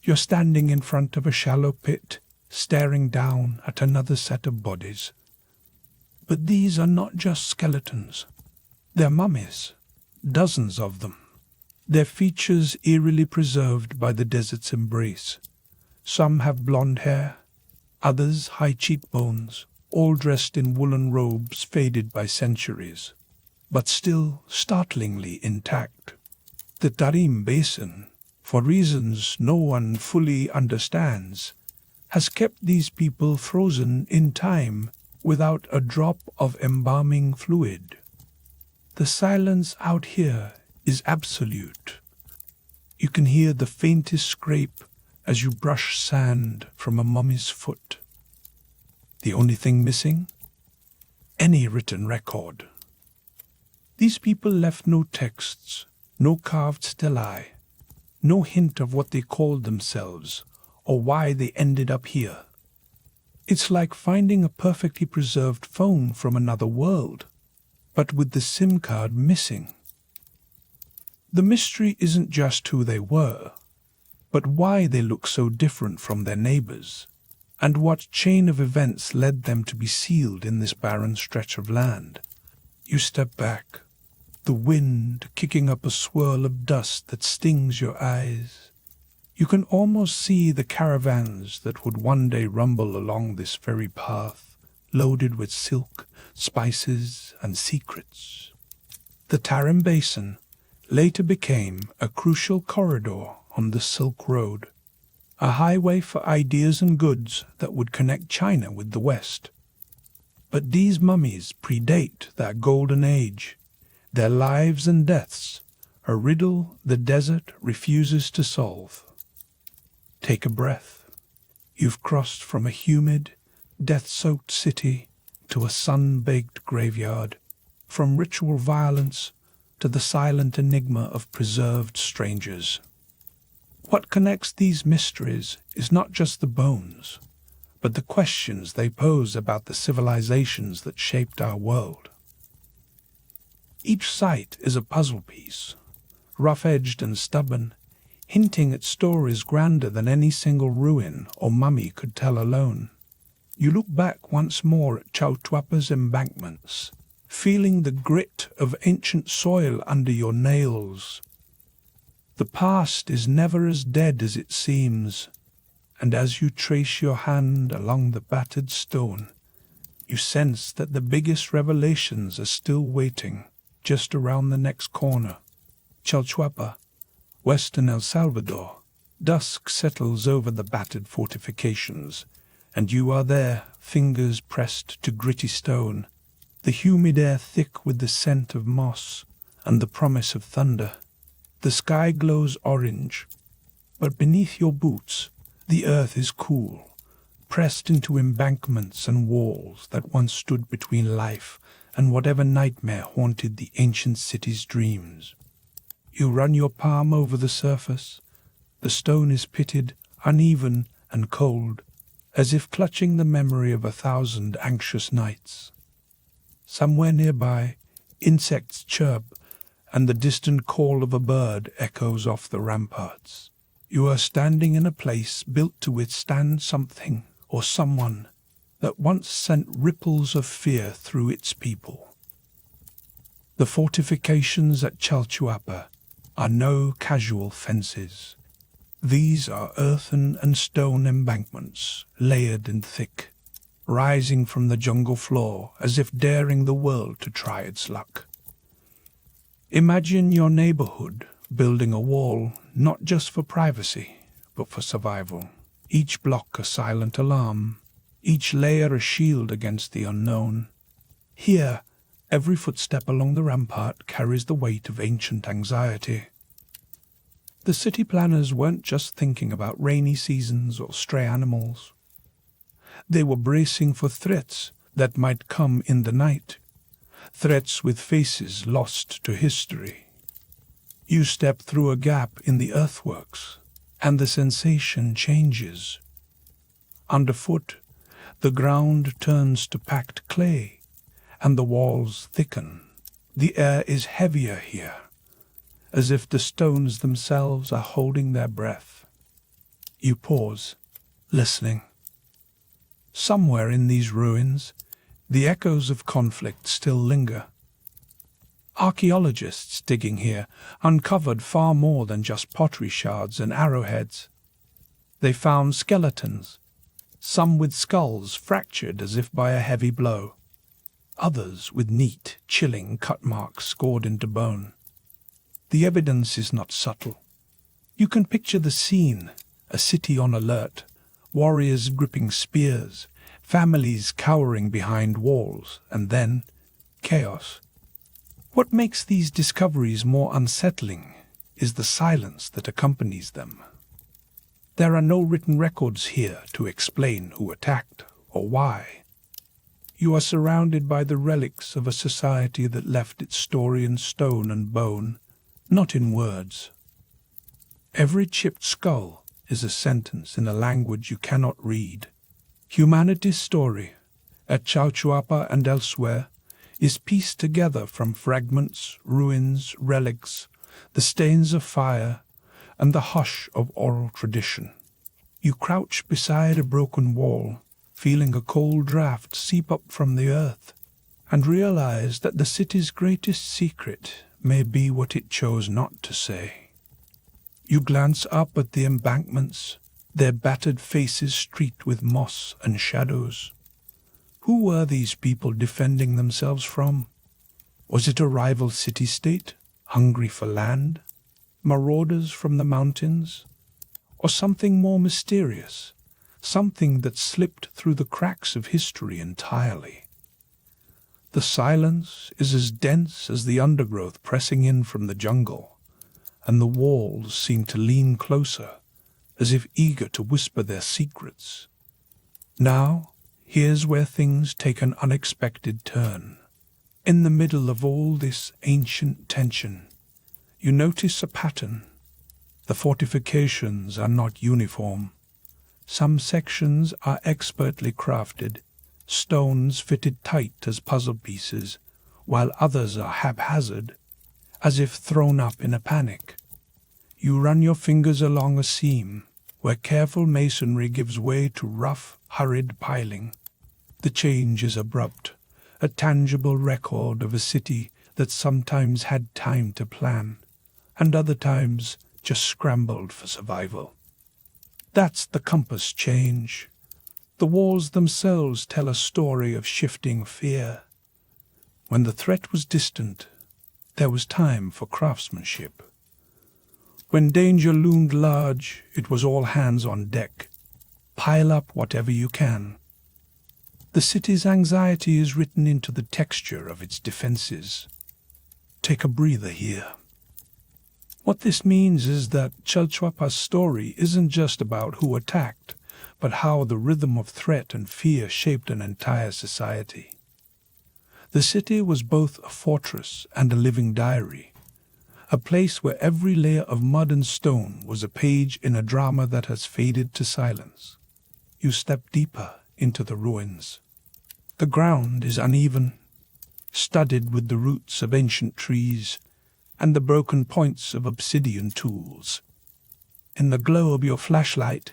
You're standing in front of a shallow pit, staring down at another set of bodies. But these are not just skeletons. They're mummies, dozens of them, their features eerily preserved by the desert's embrace. Some have blonde hair, others high cheekbones, all dressed in woolen robes faded by centuries, but still startlingly intact. The Tarim Basin, for reasons no one fully understands, has kept these people frozen in time without a drop of embalming fluid. The silence out here is absolute. You can hear the faintest scrape as you brush sand from a mummy's foot. The only thing missing? Any written record. These people left no texts, no carved stelae, no hint of what they called themselves or why they ended up here. It's like finding a perfectly preserved phone from another world, but with the SIM card missing. The mystery isn't just who they were, but why they look so different from their neighbors, and what chain of events led them to be sealed in this barren stretch of land. You step back, the wind kicking up a swirl of dust that stings your eyes. You can almost see the caravans that would one day rumble along this very path, loaded with silk, spices, and secrets. The Tarim Basin later became a crucial corridor on the Silk Road, a highway for ideas and goods that would connect China with the West. But these mummies predate that golden age. Their lives and deaths a riddle the desert refuses to solve. Take a breath. You've crossed from a humid, death-soaked city to a sun-baked graveyard, from ritual violence to the silent enigma of preserved strangers. What connects these mysteries is not just the bones, but the questions they pose about the civilizations that shaped our world. Each site is a puzzle piece, rough-edged and stubborn, hinting at stories grander than any single ruin or mummy could tell alone. You look back once more at Chalchuapa's embankments, feeling the grit of ancient soil under your nails. The past is never as dead as it seems, and as you trace your hand along the battered stone, you sense that the biggest revelations are still waiting just around the next corner. Chalchuapa, western El Salvador. Dusk settles over the battered fortifications, and you are there, fingers pressed to gritty stone, the humid air thick with the scent of moss and the promise of thunder. The sky glows orange, but beneath your boots the earth is cool, pressed into embankments and walls that once stood between life and whatever nightmare haunted the ancient city's dreams. You run your palm over the surface. The stone is pitted, uneven and cold, as if clutching the memory of 1,000 anxious nights. Somewhere nearby, insects chirp, and the distant call of a bird echoes off the ramparts. You are standing in a place built to withstand something or someone that once sent ripples of fear through its people. The fortifications at Chalchuapa are no casual fences. These are earthen and stone embankments, layered and thick, rising from the jungle floor as if daring the world to try its luck. Imagine your neighborhood building a wall not just for privacy, but for survival. Each block a silent alarm, each layer a shield against the unknown. Here, every footstep along the rampart carries the weight of ancient anxiety. The city planners weren't just thinking about rainy seasons or stray animals. They were bracing for threats that might come in the night, threats with faces lost to history. You step through a gap in the earthworks, and the sensation changes. Underfoot, the ground turns to packed clay, and the walls thicken. The air is heavier here, as if the stones themselves are holding their breath. You pause, listening. Somewhere in these ruins, the echoes of conflict still linger. Archaeologists digging here uncovered far more than just pottery shards and arrowheads. They found skeletons, some with skulls fractured as if by a heavy blow, others with neat, chilling cut marks scored into bone. The evidence is not subtle. You can picture the scene, a city on alert, warriors gripping spears, families cowering behind walls, and then chaos. What makes these discoveries more unsettling is the silence that accompanies them. There are no written records here to explain who attacked or why. You are surrounded by the relics of a society that left its story in stone and bone, not in words. Every chipped skull is a sentence in a language you cannot read. Humanity's story, at Chalchuapa and elsewhere, is pieced together from fragments, ruins, relics, the stains of fire, and the hush of oral tradition. You crouch beside a broken wall, feeling a cold draft seep up from the earth, and realize that the city's greatest secret may be what it chose not to say. You glance up at the embankments, their battered faces streaked with moss and shadows. Who were these people defending themselves from? Was it a rival city-state, hungry for land? Marauders from the mountains? Or something more mysterious, something that slipped through the cracks of history entirely? The silence is as dense as the undergrowth pressing in from the jungle, and the walls seem to lean closer, as if eager to whisper their secrets. Now, here's where things take an unexpected turn. In the middle of all this ancient tension, you notice a pattern. The fortifications are not uniform. Some sections are expertly crafted, stones fitted tight as puzzle pieces, while others are haphazard, as if thrown up in a panic. You run your fingers along a seam, where careful masonry gives way to rough, hurried piling. The change is abrupt, a tangible record of a city that sometimes had time to plan, and other times just scrambled for survival. That's the compass change. The walls themselves tell a story of shifting fear. When the threat was distant, there was time for craftsmanship. When danger loomed large, it was all hands on deck. Pile up whatever you can. The city's anxiety is written into the texture of its defenses. Take a breather here. What this means is that Chalchuapa's story isn't just about who attacked, but how the rhythm of threat and fear shaped an entire society. The city was both a fortress and a living diary, a place where every layer of mud and stone was a page in a drama that has faded to silence. You step deeper into the ruins. The ground is uneven, studded with the roots of ancient trees and the broken points of obsidian tools. In the glow of your flashlight,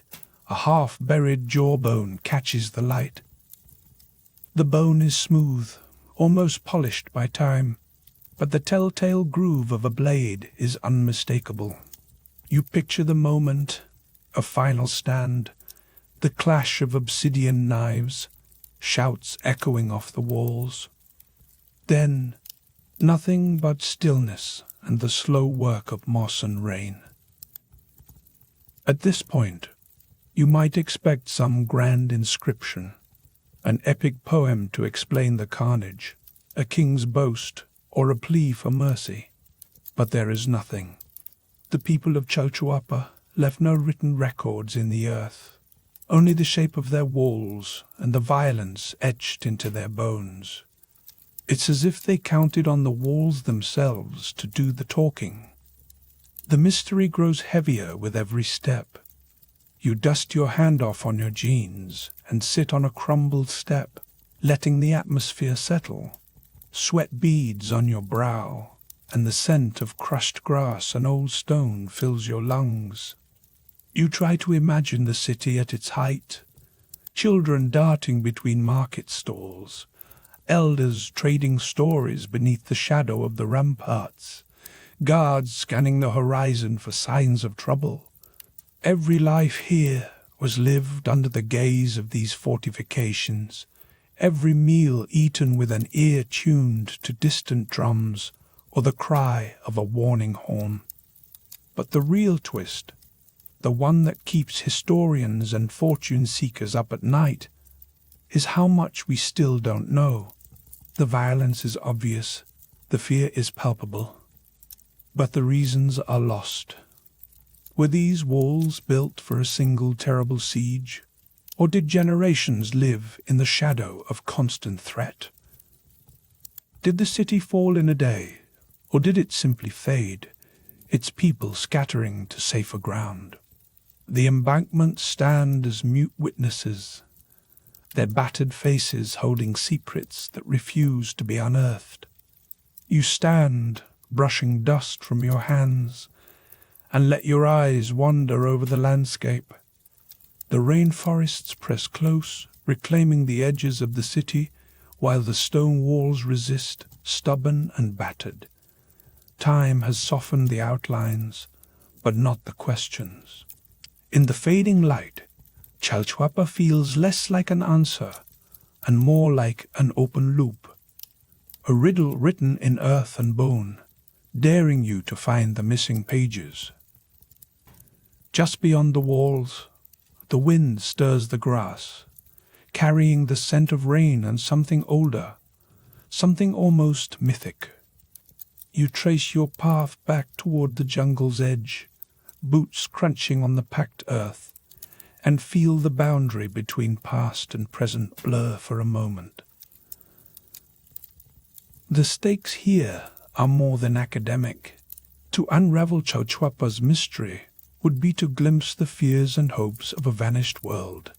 a half-buried jawbone catches the light. The bone is smooth, almost polished by time, but the telltale groove of a blade is unmistakable. You picture the moment, a final stand, the clash of obsidian knives, shouts echoing off the walls. Then, nothing but stillness and the slow work of moss and rain. At this point, you might expect some grand inscription, an epic poem to explain the carnage, a king's boast, or a plea for mercy. But there is nothing. The people of Chalchuapa left no written records in the earth, only the shape of their walls and the violence etched into their bones. It's as if they counted on the walls themselves to do the talking. The mystery grows heavier with every step. You dust your hand off on your jeans and sit on a crumbled step, letting the atmosphere settle. Sweat beads on your brow, and the scent of crushed grass and old stone fills your lungs. You try to imagine the city at its height, children darting between market stalls, elders trading stories beneath the shadow of the ramparts, guards scanning the horizon for signs of trouble. Every life here was lived under the gaze of these fortifications, every meal eaten with an ear tuned to distant drums or the cry of a warning horn. But the real twist, the one that keeps historians and fortune seekers up at night, is how much we still don't know. The violence is obvious, the fear is palpable, but the reasons are lost. Were these walls built for a single terrible siege, or did generations live in the shadow of constant threat? Did the city fall in a day, or did it simply fade, its people scattering to safer ground? The embankments stand as mute witnesses, their battered faces holding secrets that refuse to be unearthed. You stand, brushing dust from your hands, and let your eyes wander over the landscape. The rainforests press close, reclaiming the edges of the city, while the stone walls resist, stubborn and battered. Time has softened the outlines, but not the questions. In the fading light, Chalchuapa feels less like an answer and more like an open loop, a riddle written in earth and bone, daring you to find the missing pages. Just beyond the walls, the wind stirs the grass, carrying the scent of rain and something older, something almost mythic. You trace your path back toward the jungle's edge, boots crunching on the packed earth, and feel the boundary between past and present blur for a moment. The stakes here are more than academic. To unravel Chochuapa's mystery would be to glimpse the fears and hopes of a vanished world,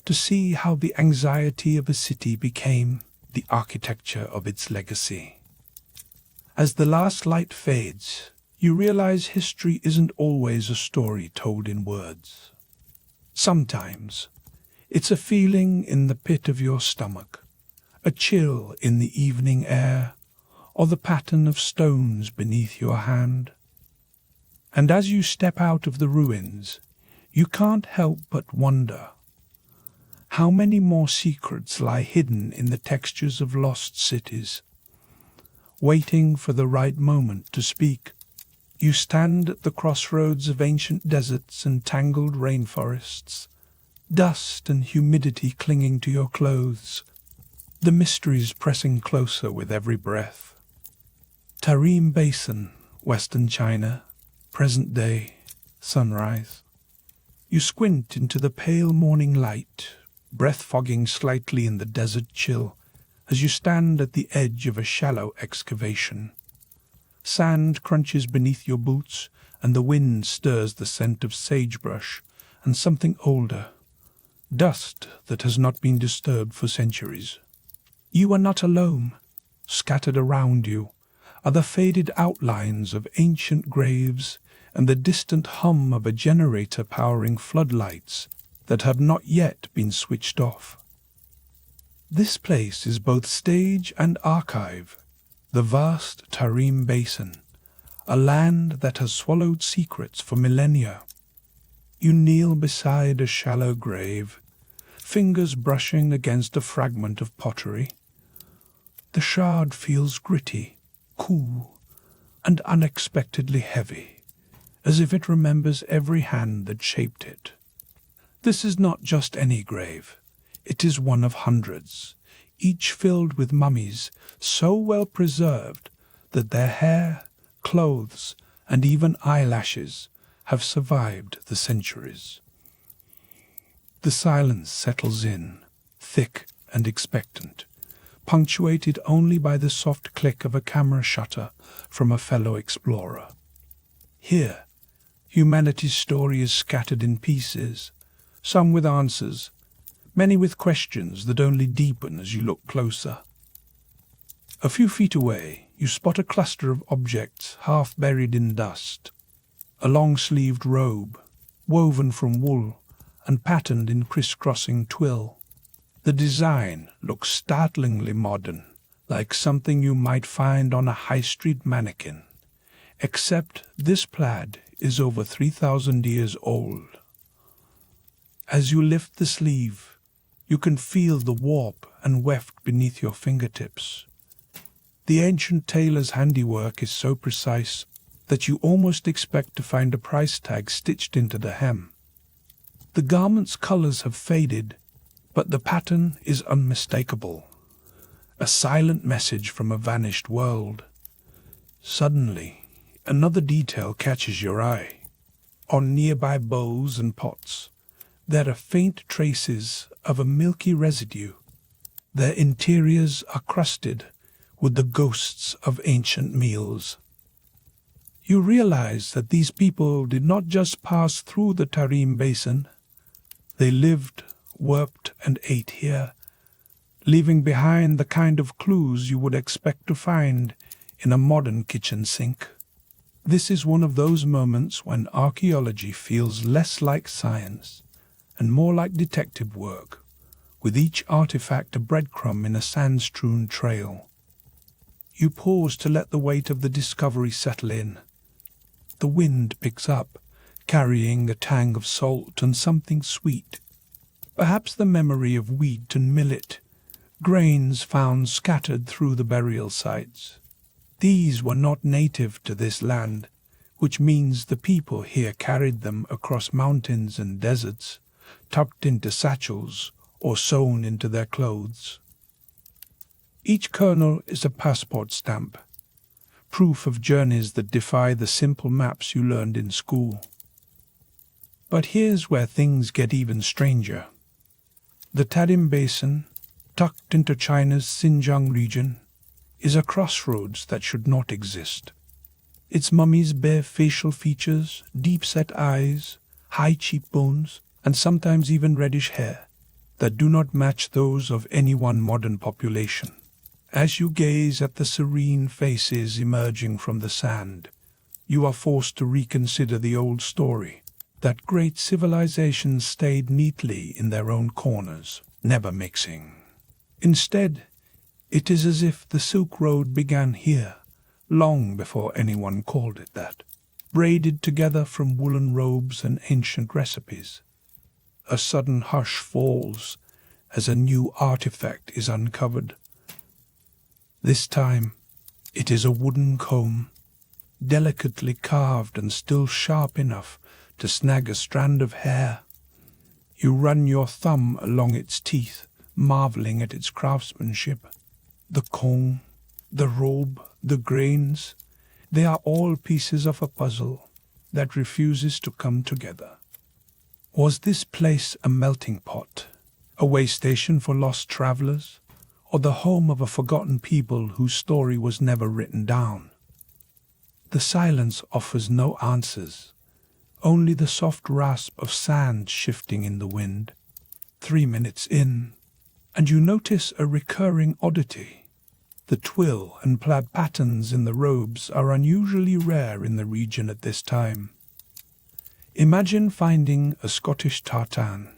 to see how the anxiety of a city became the architecture of its legacy. As the last light fades, you realize history isn't always a story told in words. Sometimes it's a feeling in the pit of your stomach, a chill in the evening air, or the pattern of stones beneath your hand. And as you step out of the ruins, you can't help but wonder how many more secrets lie hidden in the textures of lost cities. Waiting for the right moment to speak, you stand at the crossroads of ancient deserts and tangled rainforests, dust and humidity clinging to your clothes, the mysteries pressing closer with every breath. Tarim Basin, Western China, present day, sunrise. You squint into the pale morning light, breath fogging slightly in the desert chill, as you stand at the edge of a shallow excavation. Sand crunches beneath your boots, and the wind stirs the scent of sagebrush and something older, dust that has not been disturbed for centuries. You are not alone. Scattered around you are the faded outlines of ancient graves and the distant hum of a generator powering floodlights that have not yet been switched off. This place is both stage and archive, the vast Tarim Basin, a land that has swallowed secrets for millennia. You kneel beside a shallow grave, fingers brushing against a fragment of pottery. The shard feels gritty, cool, and unexpectedly heavy, as if it remembers every hand that shaped it. This is not just any grave. It is one of hundreds, each filled with mummies so well preserved that their hair, clothes, and even eyelashes have survived the centuries. The silence settles in, thick and expectant, punctuated only by the soft click of a camera shutter from a fellow explorer. Here, humanity's story is scattered in pieces, some with answers, many with questions that only deepen as you look closer. A few feet away, you spot a cluster of objects half buried in dust. A long-sleeved robe, woven from wool and patterned in crisscrossing twill. The design looks startlingly modern, like something you might find on a high-street mannequin, except this plaid is over 3,000 years old. As you lift the sleeve, you can feel the warp and weft beneath your fingertips. The ancient tailor's handiwork is so precise that you almost expect to find a price tag stitched into the hem. The garment's colors have faded, but the pattern is unmistakable. A silent message from a vanished world. Suddenly, another detail catches your eye. On nearby bowls and pots, there are faint traces of a milky residue. Their interiors are crusted with the ghosts of ancient meals. You realize that these people did not just pass through the Tarim Basin. They lived, worked, and ate here, leaving behind the kind of clues you would expect to find in a modern kitchen sink. This is one of those moments when archaeology feels less like science and more like detective work, with each artifact a breadcrumb in a sand-strewn trail. You pause to let the weight of the discovery settle in. The wind picks up, carrying a tang of salt and something sweet. Perhaps the memory of wheat and millet, grains found scattered through the burial sites. These were not native to this land, which means the people here carried them across mountains and deserts, tucked into satchels or sewn into their clothes. Each kernel is a passport stamp, proof of journeys that defy the simple maps you learned in school. But here's where things get even stranger. The Tarim Basin, tucked into China's Xinjiang region, is a crossroads that should not exist. Its mummies bear facial features, deep-set eyes, high cheekbones, and sometimes even reddish hair that do not match those of any one modern population. As you gaze at the serene faces emerging from the sand, you are forced to reconsider the old story that great civilizations stayed neatly in their own corners, never mixing. Instead, it is as if the Silk Road began here, long before anyone called it that, braided together from woolen robes and ancient recipes. A sudden hush falls as a new artifact is uncovered. This time, it is a wooden comb, delicately carved and still sharp enough to snag a strand of hair. You run your thumb along its teeth, marveling at its craftsmanship. The comb, the robe, the grains, they are all pieces of a puzzle that refuses to come together. Was this place a melting pot, a way station for lost travelers, or the home of a forgotten people whose story was never written down? The silence offers no answers, only the soft rasp of sand shifting in the wind. 3 minutes in, and you notice a recurring oddity. The twill and plaid patterns in the robes are unusually rare in the region at this time. Imagine finding a Scottish tartan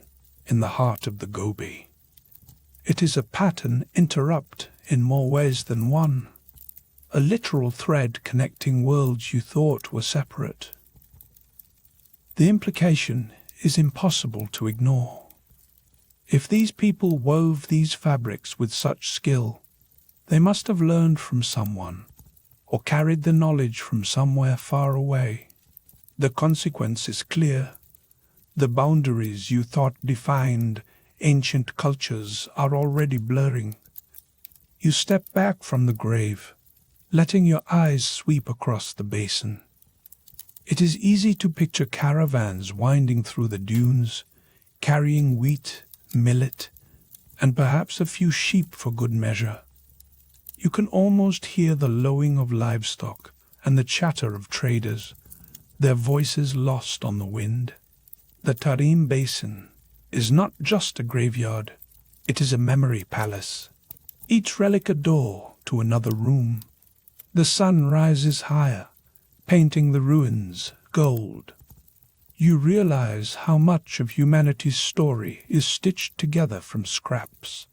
in the heart of the Gobi. It is a pattern interrupt in more ways than one, a literal thread connecting worlds you thought were separate. The implication is impossible to ignore. If these people wove these fabrics with such skill, they must have learned from someone, or carried the knowledge from somewhere far away. The consequence is clear. The boundaries you thought defined ancient cultures are already blurring. You step back from the grave, letting your eyes sweep across the basin. It is easy to picture caravans winding through the dunes, carrying wheat, millet, and perhaps a few sheep for good measure. You can almost hear the lowing of livestock and the chatter of traders, their voices lost on the wind. The Tarim Basin is not just a graveyard, it is a memory palace, each relic a door to another room. The sun rises higher, painting the ruins gold. You realize how much of humanity's story is stitched together from scraps.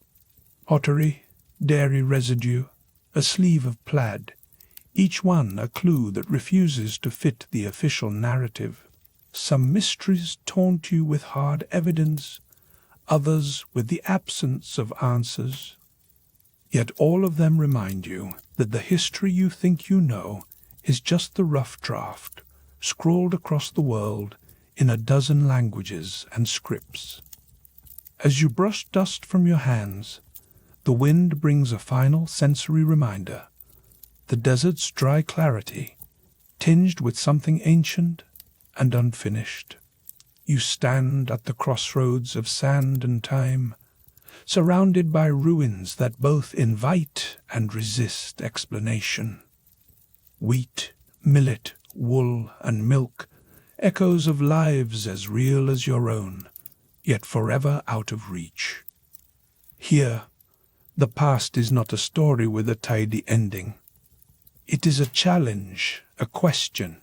Pottery, dairy residue, a sleeve of plaid, each one a clue that refuses to fit the official narrative. Some mysteries taunt you with hard evidence, others with the absence of answers. Yet all of them remind you that the history you think you know is just the rough draft, scrawled across the world in a dozen languages and scripts. As you brush dust from your hands, the wind brings a final sensory reminder. The desert's dry clarity, tinged with something ancient and unfinished. You stand at the crossroads of sand and time, surrounded by ruins that both invite and resist explanation. Wheat, millet, wool, and milk, echoes of lives as real as your own, yet forever out of reach. Here, the past is not a story with a tidy ending. It is a challenge, a question,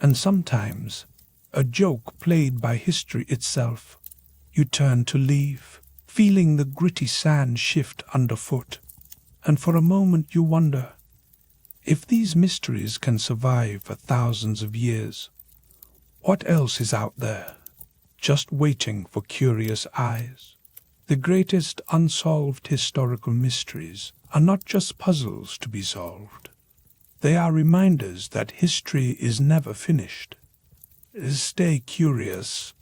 and sometimes a joke played by history itself. You turn to leave, feeling the gritty sand shift underfoot, and for a moment you wonder, if these mysteries can survive for thousands of years, what else is out there, just waiting for curious eyes? The greatest unsolved historical mysteries are not just puzzles to be solved. They are reminders that history is never finished. Stay curious,